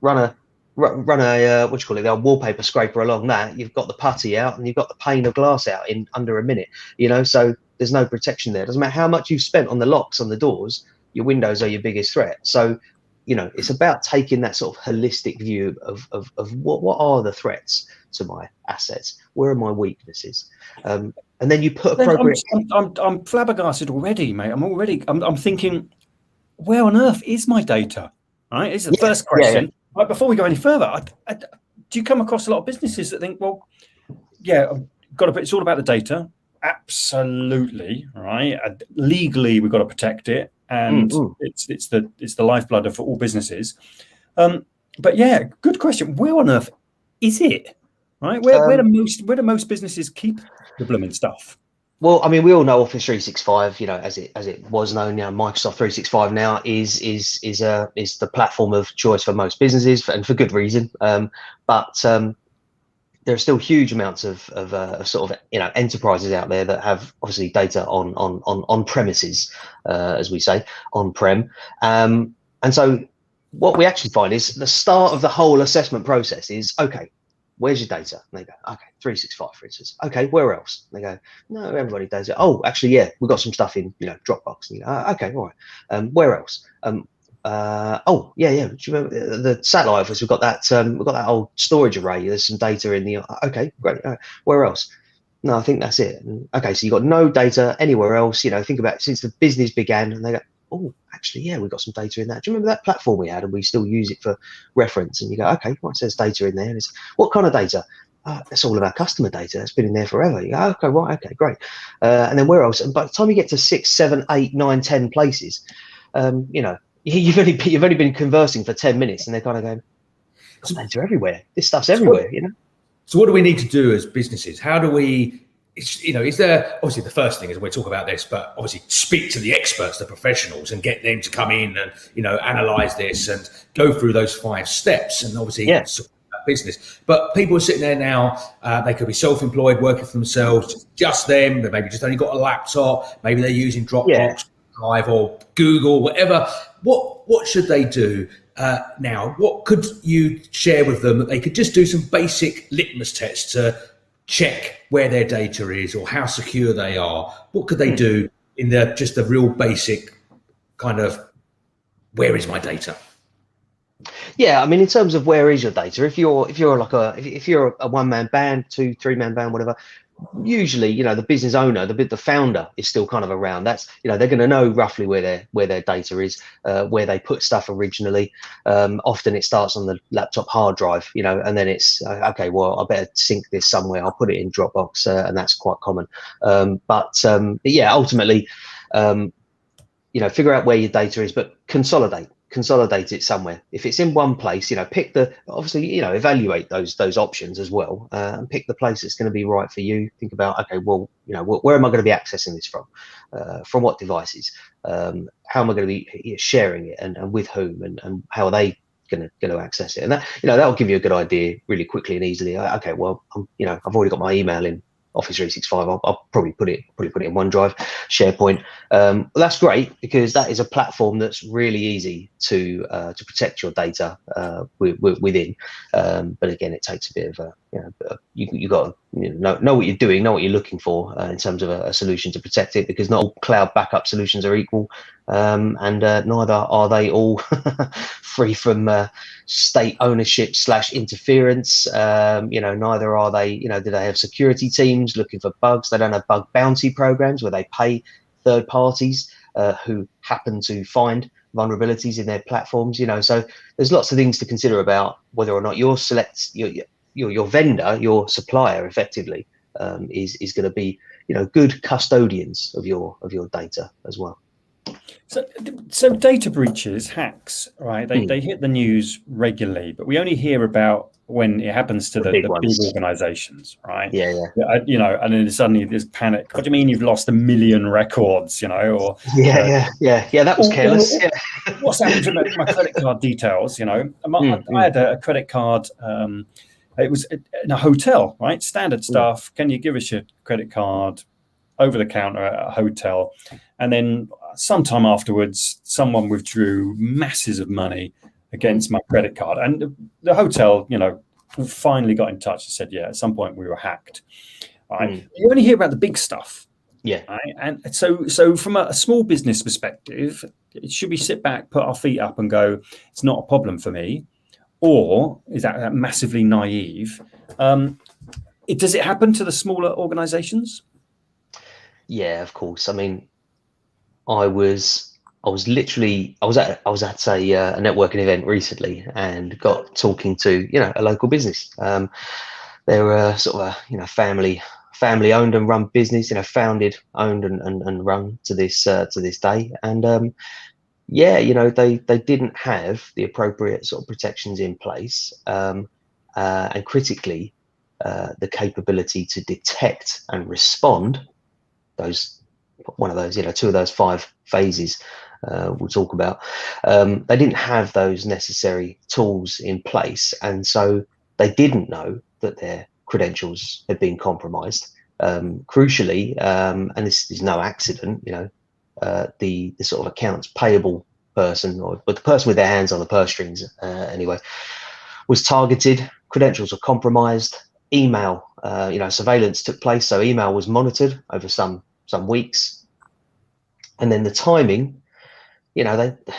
S5: run a the old wallpaper scraper along that. You've got the putty out, and you've got the pane of glass out in under a minute. So there's no protection there. Doesn't matter how much you've spent on the locks on the doors, your windows are your biggest threat. So it's about taking that sort of holistic view of what are the threats to my assets, where are my weaknesses, and then you put appropriate.
S1: I'm flabbergasted already, mate. I'm thinking, where on earth is my data? Right, it's the first question. Right, before we go any further, do you come across a lot of businesses that think, well, it's all about the data? Absolutely, right. Legally, we've got to protect it, and it's the lifeblood of all businesses. But good question. Where on earth is it? Right, where do most businesses keep the blooming stuff?
S5: Well, I mean, we all know Office 365, as it was known. Microsoft 365 now is the platform of choice for most businesses, and for good reason. But there are still huge amounts of sort of enterprises out there that have obviously data on premises, as we say, on-prem. And so what we actually find is the start of the whole assessment process is, okay, where's your data? And they go, okay, 365, for instance. Okay, where else? And they go, no, everybody does it. Oh, actually, we've got some stuff in, Dropbox. And okay, all right. Where else? oh yeah, yeah. Do you remember the satellite office? We've got that old storage array. There's some data in the. Okay, great. Where else? No, I think that's it. Okay, so you've got no data anywhere else. Think about it, since the business began, and they go, oh, actually, yeah, we've got some data in that. Do you remember that platform we had, and we still use it for reference? And you go, okay, well, it says data in there. And it's, what kind of data? That's all of our customer data. That's been in there forever. You go, okay, right, okay, great. And then where else? And by the time you get to 6, 7, 8, 9, 10 places, you've only been conversing for 10 minutes, and they're kind of going, data everywhere. This stuff's everywhere.
S2: So what do we need to do as businesses? How do we, is there, obviously the first thing is we'll talk about this, but obviously speak to the experts, the professionals, and get them to come in and, analyze this and go through those 5 steps, and obviously support that business. But people are sitting there now, they could be self-employed, working for themselves, just them, they maybe just only got a laptop, maybe they're using Dropbox, Drive, or Google, whatever. What should they do? Now, what could you share with them that they could just do some basic litmus tests to check where their data is or how secure they are? What could they do in the real basic kind of, where is my data?
S5: Yeah, I mean, in terms of where is your data, if you're a one-man band, 2, 3-man band, whatever, usually, the business owner, the founder is still kind of around. That's, they're going to know roughly where their data is, where they put stuff originally. Often it starts on the laptop hard drive, and then it's okay, well, I better sync this somewhere. I'll put it in Dropbox, and that's quite common. But yeah, ultimately, figure out where your data is, but consolidate it somewhere. If it's in one place, evaluate those options as well, and pick the place that's going to be right for you. Think about, okay, well, where am I going to be accessing this from what devices, how am I going to be sharing it, and with whom, and how are they going to access it? And that will give you a good idea really quickly and easily. Okay, well, I've already got my email in Office 365. I'll probably put it in OneDrive, SharePoint. That's great, because that is a platform that's really easy to protect your data within. But again, it takes a bit of you got to know what you're doing, know what you're looking for in terms of a solution to protect it, because not all cloud backup solutions are equal, and neither are they all free from state ownership / interference. Neither are they. Do they have security teams looking for bugs? They don't have bug bounty programs where they pay third parties who happen to find vulnerabilities in their platforms. So there's lots of things to consider about whether or not your vendor, your supplier, effectively is going to be good custodians of your data as well.
S1: So data breaches, hacks, right? They hit the news regularly, but we only hear about when it happens to the big organizations, right?
S5: Yeah.
S1: And then suddenly there's panic. What do you mean you've lost 1 million records? Or
S5: yeah, that was careless.
S1: What's happened to my credit card details? I had a credit card. It was in a hotel, right? Standard stuff. Can you give us your credit card over the counter at a hotel? And then sometime afterwards, someone withdrew masses of money against my credit card. And the hotel, finally got in touch and said, yeah, at some point we were hacked. Right? You only hear about the big stuff.
S5: Yeah.
S1: Right? And so from a small business perspective, should we sit back, put our feet up and go, it's not a problem for me? Or is that massively naive? Does it happen to the smaller organizations?
S5: Yeah, of course. I mean, I was at a networking event recently and got talking to a local business. They're sort of a family owned and run business, founded, owned and run to this day. And they didn't have the appropriate sort of protections in place, and critically, the capability to detect and respond. Two of those 5 phases we'll talk about. They didn't have those necessary tools in place, and so they didn't know that their credentials had been compromised. Crucially, and this is no accident, the sort of accounts payable person, but the person with their hands on the purse strings anyway, was targeted. Credentials were compromised. Email, surveillance took place, so email was monitored over some weeks, and then the timing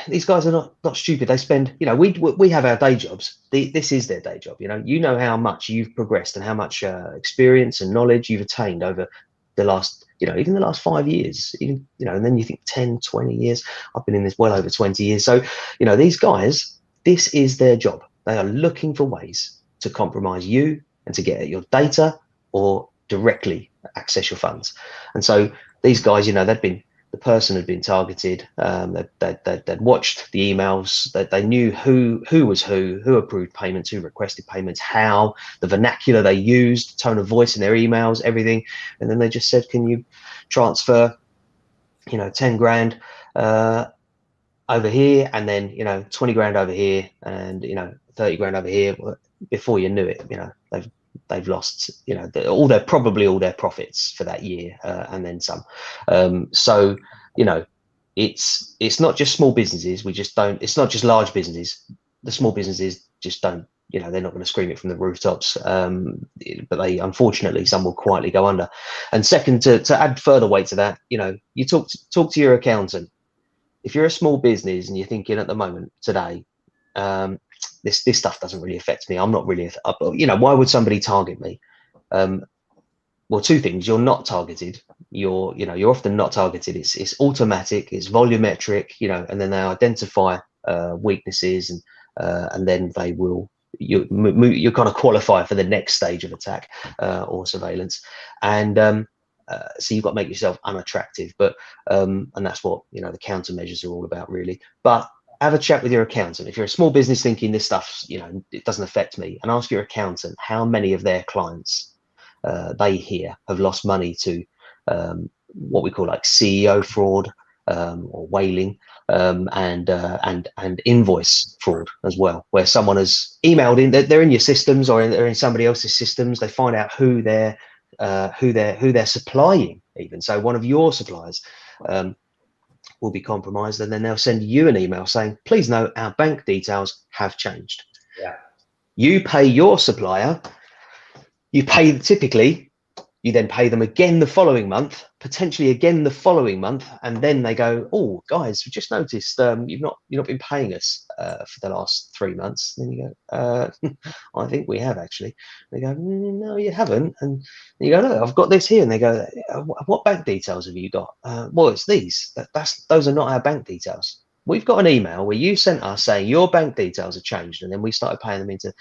S5: these guys are not stupid. They spend, we have our day jobs. This is their day job. You know how much you've progressed and how much experience and knowledge you've attained over the last, even the last 5 years, and then you think 10, 20 years. I've been in this well over 20 years. So, these guys, this is their job. They are looking for ways to compromise you and to get at your data or directly access your funds. And so these guys, the person had been targeted. They'd watched the emails. They knew who was who approved payments, who requested payments, how, the vernacular they used, tone of voice in their emails, everything. And then they just said, can you transfer, 10 grand over here, and then 20 grand over here, and 30 grand over here. Before you knew it, they've lost all their profits for that year, and then some. So it's not just small businesses. It's not just large businesses. The small businesses just don't, they're not going to scream it from the rooftops, but they, unfortunately, some will quietly go under. And second, to add further weight to that, you talk to your accountant. If you're a small business and you're thinking at the moment today, this stuff doesn't really affect me, I'm not really, why would somebody target me? Well, two things: you're not targeted. You're often not targeted. It's automatic. It's volumetric. And then they identify weaknesses, and then they will. You kind of qualify for the next stage of attack or surveillance, and so you've got to make yourself unattractive. But and that's what the countermeasures are all about, really. But have a chat with your accountant. If you're a small business thinking this stuff, it doesn't affect me, and ask your accountant how many of their clients they hear have lost money to what we call like CEO fraud or whaling, and invoice fraud as well, where someone has emailed in. They're in your systems or they're in somebody else's systems. They find out who they're supplying, even. So one of your suppliers will be compromised, and then they'll send you an email saying, please note our bank details have changed.
S2: Yeah.
S5: You pay your supplier, typically you then pay them again the following month, potentially again the following month, and then they go, oh guys, we just noticed you've not been paying us for the last 3 months. And then you go, I think we have, actually. They go, no, you haven't. And you go, no, I've got this here. And they go, what bank details have you got? Well, it's these. Those are not our bank details. We've got an email where you sent us saying your bank details have changed, and then we started paying them into,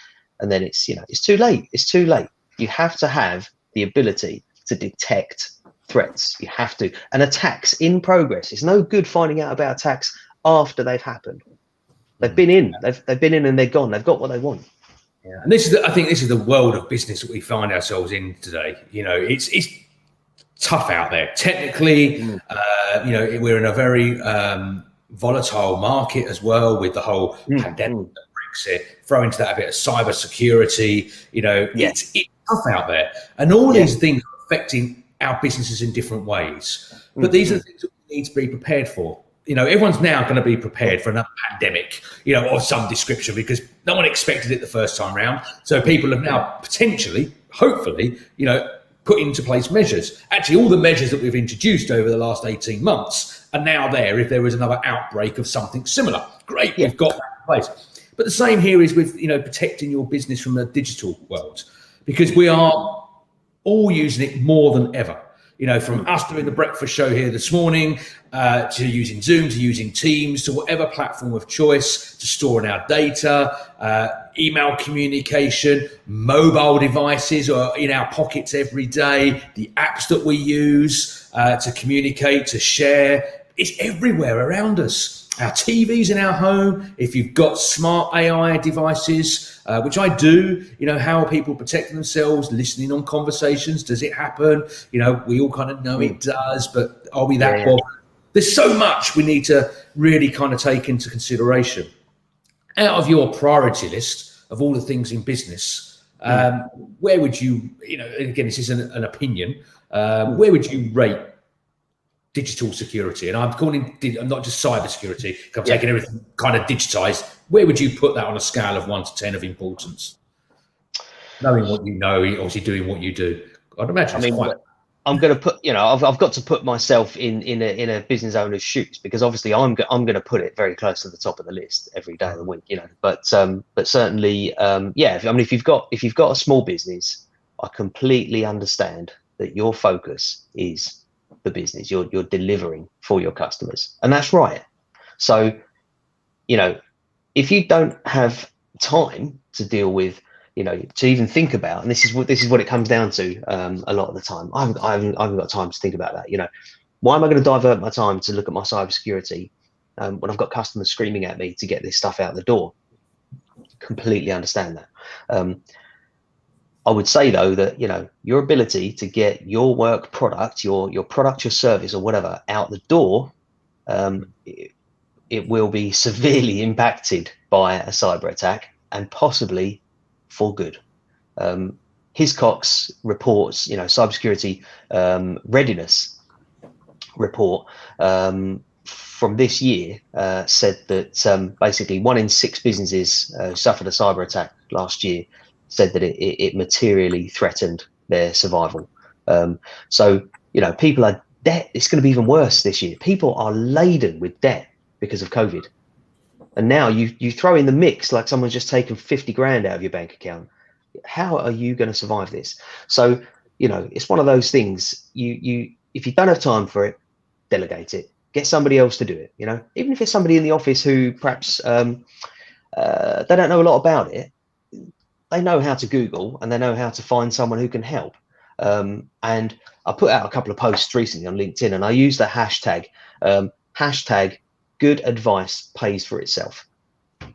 S5: and then it's too late. It's too late. You have to have the ability to detect threats. You have to. And attacks in progress. It's no good finding out about attacks after they've happened. They've been in. They've been in and they're gone. They've got what they want.
S2: Yeah. And I think this is the world of business that we find ourselves in today. It's tough out there. Technically, we're in a very volatile market as well, with the whole pandemic, Brexit. Throw into that a bit of cyber security. It's tough out there, and all these things are affecting our businesses in different ways. But these are the things that we need to be prepared for. Everyone's now going to be prepared for another pandemic, of some description, because no one expected it the first time round. So people have now potentially, hopefully, put into place measures. Actually, all the measures that we've introduced over the last 18 months are now there if there was another outbreak of something similar. Great, we've got that in place. But the same here is with, protecting your business from the digital world, because we are all using it more than ever. From us doing the breakfast show here this morning, to using Zoom, to using Teams, to whatever platform of choice, to storing our data, email communication, mobile devices are in our pockets every day, the apps that we use to communicate, to share, it's everywhere around us. Our TVs in our home, if you've got smart AI devices, which I do, how are people protecting themselves, listening on conversations? Does it happen? We all kind of know it does, but are we that bothered? There's so much we need to really kind of take into consideration. Out of your priority list of all the things in business, where would you, again, this is an opinion, where would you rate digital security? And I'm not just cyber security, I'm taking everything kind of digitized. Where would you put that on a scale of 1 to 10 of importance? Knowing what you know, obviously doing what you do. I'd imagine
S5: I'm going to put, I've got to put myself in a business owner's shoes, because obviously I'm going to put it very close to the top of the list every day of the week, but certainly, yeah, I mean, if you've got a small business, I completely understand that your focus is the business. You're delivering for your customers, and that's right. So, if you don't have time to deal with, to even think about, and this is what it comes down to a lot of the time. I haven't got time to think about that. Why am I going to divert my time to look at my cybersecurity when I've got customers screaming at me to get this stuff out the door? Completely understand that. I would say though that your ability to get your work product, your product, your service, or whatever out the door, it will be severely impacted by a cyber attack, and possibly for good. Hiscox reports, cybersecurity readiness report from this year said that basically 1 in 6 businesses suffered a cyber attack last year, said that it materially threatened their survival. So, people are debt. It's going to be even worse this year. People are laden with debt because of COVID. And now you throw in the mix, like someone's just taken 50 grand out of your bank account. How are you going to survive this? So, it's one of those things. If you don't have time for it, delegate it. Get somebody else to do it. Even if it's somebody in the office who perhaps they don't know a lot about it, they know how to Google and they know how to find someone who can help. And I put out a couple of posts recently on LinkedIn, and I use the hashtag good advice pays for itself.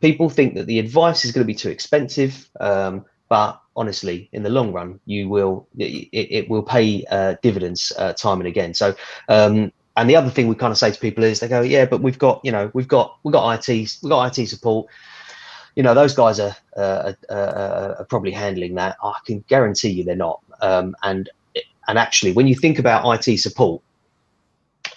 S5: People think that the advice is going to be too expensive, but honestly, in the long run, it will pay dividends time and again. So, and the other thing we kind of say to people is, they go, yeah, but we've got IT support. Those guys are probably handling that. I can guarantee you they're not. And actually, when you think about IT support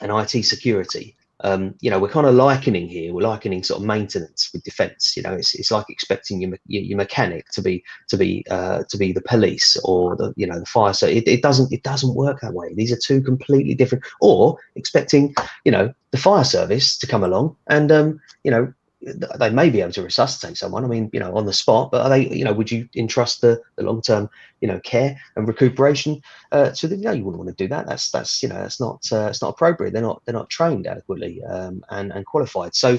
S5: and IT security, we're kind of likening here. We're likening sort of maintenance with defence. It's like expecting your mechanic to be the police or the fire. So it doesn't work that way. These are two completely different. Or expecting the fire service to come along and they may be able to resuscitate someone. I mean, on the spot, but are they? Would you entrust the long-term care and recuperation to them? No, you wouldn't want to do that. That's it's not appropriate. They're not trained adequately and qualified. So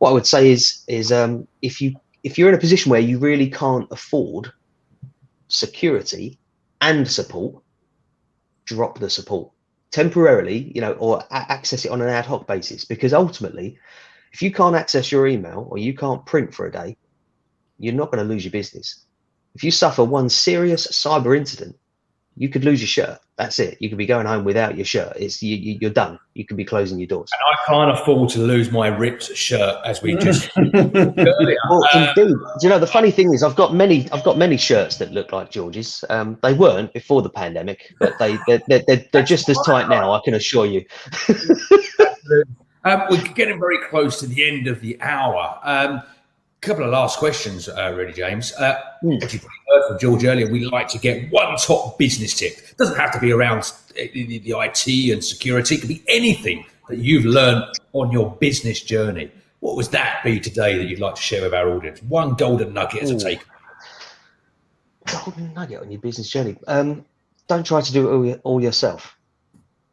S5: what I would say is if you're in a position where you really can't afford security and support, drop the support temporarily, or access it on an ad hoc basis, because ultimately, if you can't access your email or you can't print for a day, you're not going to lose your business. If you suffer one serious cyber incident, you could lose your shirt. That's it. You could be going home without your shirt. You're done. You could be closing your doors.
S2: And I can't afford to lose my ripped shirt, as we just earlier.
S5: Well, indeed. The funny thing is, I've got many shirts that look like George's. They weren't before the pandemic, but they're just as tight now, I can assure you.
S2: We're getting very close to the end of the hour. A couple of last questions, really, James. As you probably heard from George earlier, we like to get one top business tip. It doesn't have to be around the IT and security. It could be anything that you've learned on your business journey. What would that be today that you'd like to share with our audience? One golden nugget as a take.
S5: Golden nugget on your business journey. Don't try to do it all yourself.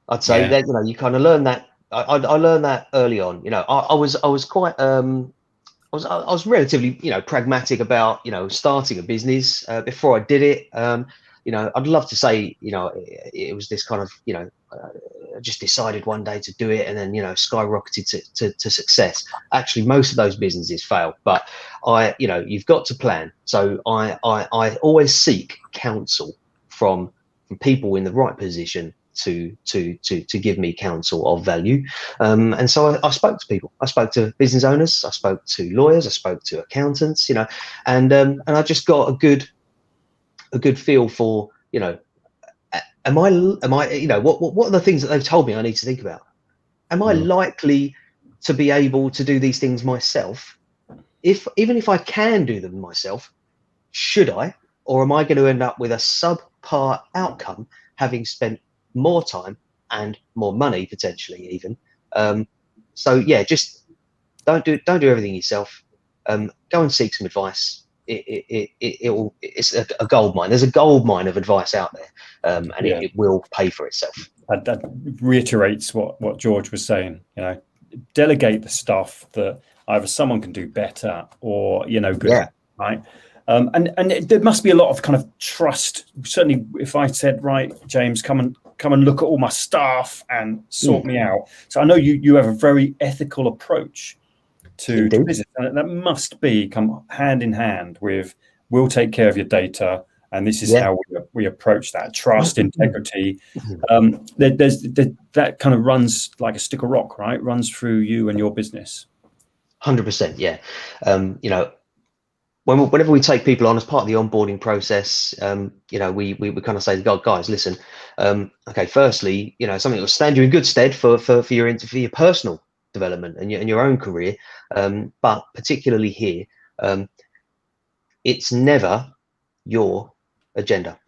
S5: I'd say that you kind of learn that. I learned that early on. I was quite I was relatively pragmatic about starting a business before I did it. I'd love to say it was this kind of I just decided one day to do it and then skyrocketed to success. Actually, most of those businesses fail, but you've got to plan. So I always seek counsel from people in the right position to give me counsel of value, and so I spoke to people. I spoke to business owners, I spoke to lawyers, I spoke to accountants, and I just got a good feel for am I what are the things that they've told me I need to think about? Am I likely to be able to do these things myself? Even if I can do them myself, should I, or am I going to end up with a subpar outcome, having spent more time and more money potentially even. So yeah, just don't do everything yourself. Go and seek some advice. It's a gold mine. There's a gold mine of advice out there, and it will pay for itself.
S1: That reiterates what George was saying. Delegate the stuff that either someone can do better or good at, right? And there must be a lot of kind of trust. Certainly, if I said, right, James, come and look at all my stuff and sort me out. So I know you have a very ethical approach to business, and that must be come hand in hand with we'll take care of your data, and this is how we approach that trust, integrity. There's that kind of runs like a stick of rock, right? Runs through you and your business.
S5: 100%, yeah. Whenever we take people on as part of the onboarding process, we kind of say, guys, listen, okay, firstly, something that will stand you in good stead for your personal development and your own career, but particularly here, it's never your agenda.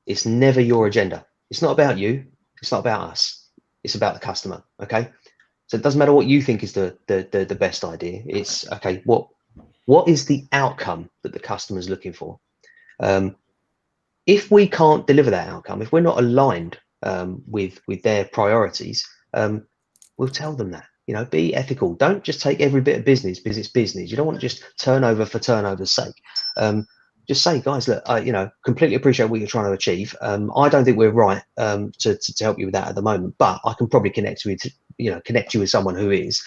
S5: It's never your agenda. It's not about you. It's not about us. It's about the customer. Okay, so it doesn't matter what you think is the best idea. It's okay. What is the outcome that the customer is looking for? If we can't deliver that outcome, if we're not aligned with their priorities, we'll tell them that. Be ethical. Don't just take every bit of business because it's business. You don't want to just turnover for turnover's sake. Just say, guys, look, I completely appreciate what you're trying to achieve. I don't think we're right to help you with that at the moment, but I can probably connect you with someone who is.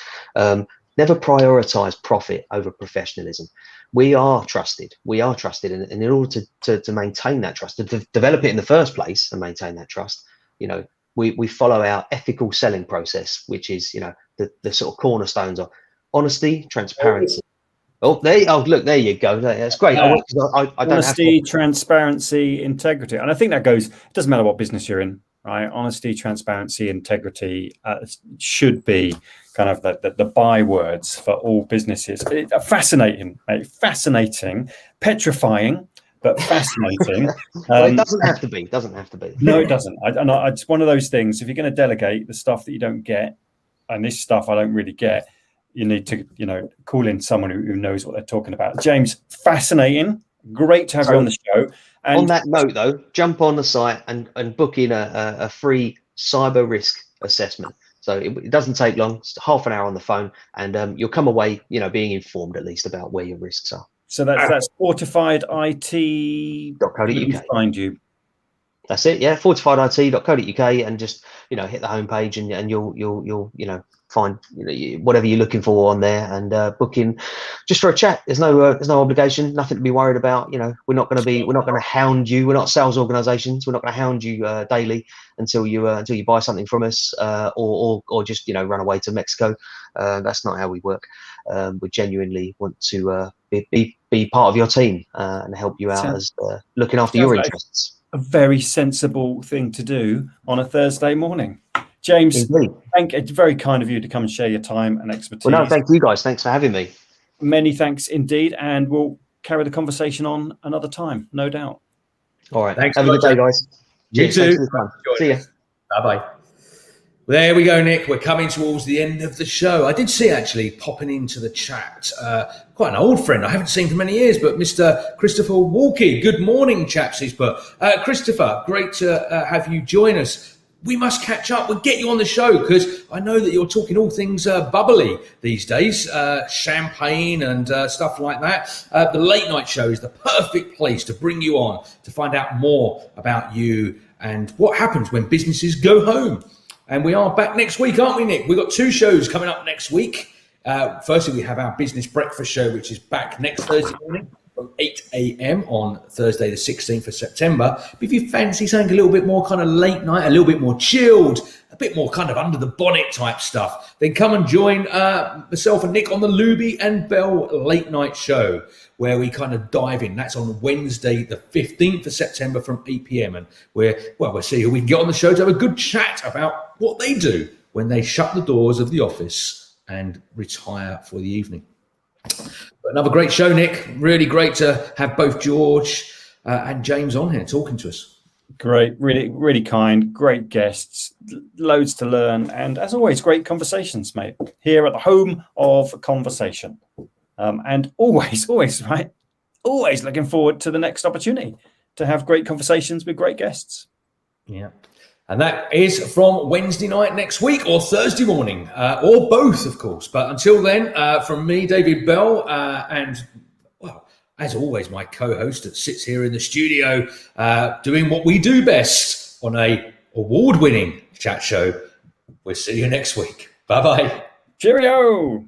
S5: Never prioritize profit over professionalism. We are trusted, and in order to maintain that trust, to develop it in the first place and maintain that trust, we follow our ethical selling process, which is the sort of cornerstones of honesty, transparency. Look, there you go. That's great. I don't
S1: honesty, transparency, integrity, and I think that goes. It doesn't matter what business you're in, right? Honesty, transparency, integrity should be kind of the bywords for all businesses. Fascinating, mate. Fascinating, petrifying, but fascinating.
S5: Well, it doesn't have to be.
S1: No, it doesn't. It's one of those things. If you're going to delegate the stuff that you don't get, and this stuff I don't really get, you need to, call in someone who knows what they're talking about. James, fascinating. Great to have you on the show. And
S5: on that note, though, jump on the site and book in a free cyber risk assessment. So it doesn't take long. It's half an hour on the phone, and you'll come away, being informed at least about where your risks are.
S1: So that's fortifiedit.co.uk. Find you.
S5: That's it. Yeah, fortifiedit.co.uk, and just hit the homepage, and you'll find whatever you're looking for on there, and book in just for a chat. There's no obligation, nothing to be worried about. We're not going to hound you. We're not sales organizations. We're not going to hound you daily until you buy something from us, or just run away to Mexico. That's not how we work. We genuinely want to be part of your team and help you out as looking after your interests.
S1: A very sensible thing to do on a Thursday morning. James, it's very kind of you to come and share your time and expertise.
S5: Well, no, thank you guys. Thanks for having me.
S1: Many thanks indeed, and we'll carry the conversation on another time, no doubt.
S5: All right. Thanks. Have a good day, guys.
S2: You too.
S5: See ya.
S2: Bye-bye. There we go, Nick. We're coming towards the end of the show. I did see actually popping into the chat quite an old friend I haven't seen for many years, but Mr. Christopher Walkie. Good morning, chaps. He's put. Christopher, great to have you join us. We must catch up. We'll get you on the show because I know that you're talking all things bubbly these days, champagne and stuff like that. The late night show is the perfect place to bring you on to find out more about you and what happens when businesses go home. And we are back next week, aren't we, Nick? We've got 2 shows coming up next week. Firstly, we have our Business Breakfast Show, which is back next Thursday morning from 8 a.m. on Thursday, the 16th of September. But if you fancy something a little bit more kind of late night, a little bit more chilled, a bit more kind of under the bonnet type stuff, then come and join myself and Nick on the Looby and Bell Late Night Show, where we kind of dive in. That's on Wednesday, the 15th of September from 8 p.m. And we'll see who we can get on the show to have a good chat about what they do when they shut the doors of the office and retire for the evening. But another great show, Nick. Really great to have both George and James on here talking to us.
S1: Great, really, really kind, great guests, loads to learn, and as always, great conversations, mate, here at the home of conversation. And always, right, always looking forward to the next opportunity to have great conversations with great guests.
S2: Yeah. And that is from Wednesday night next week or Thursday morning, or both, of course. But until then, from me, David Bell, and, well, as always, my co-host that sits here in the studio doing what we do best on a award-winning chat show. We'll see you next week. Bye-bye.
S1: Cheerio.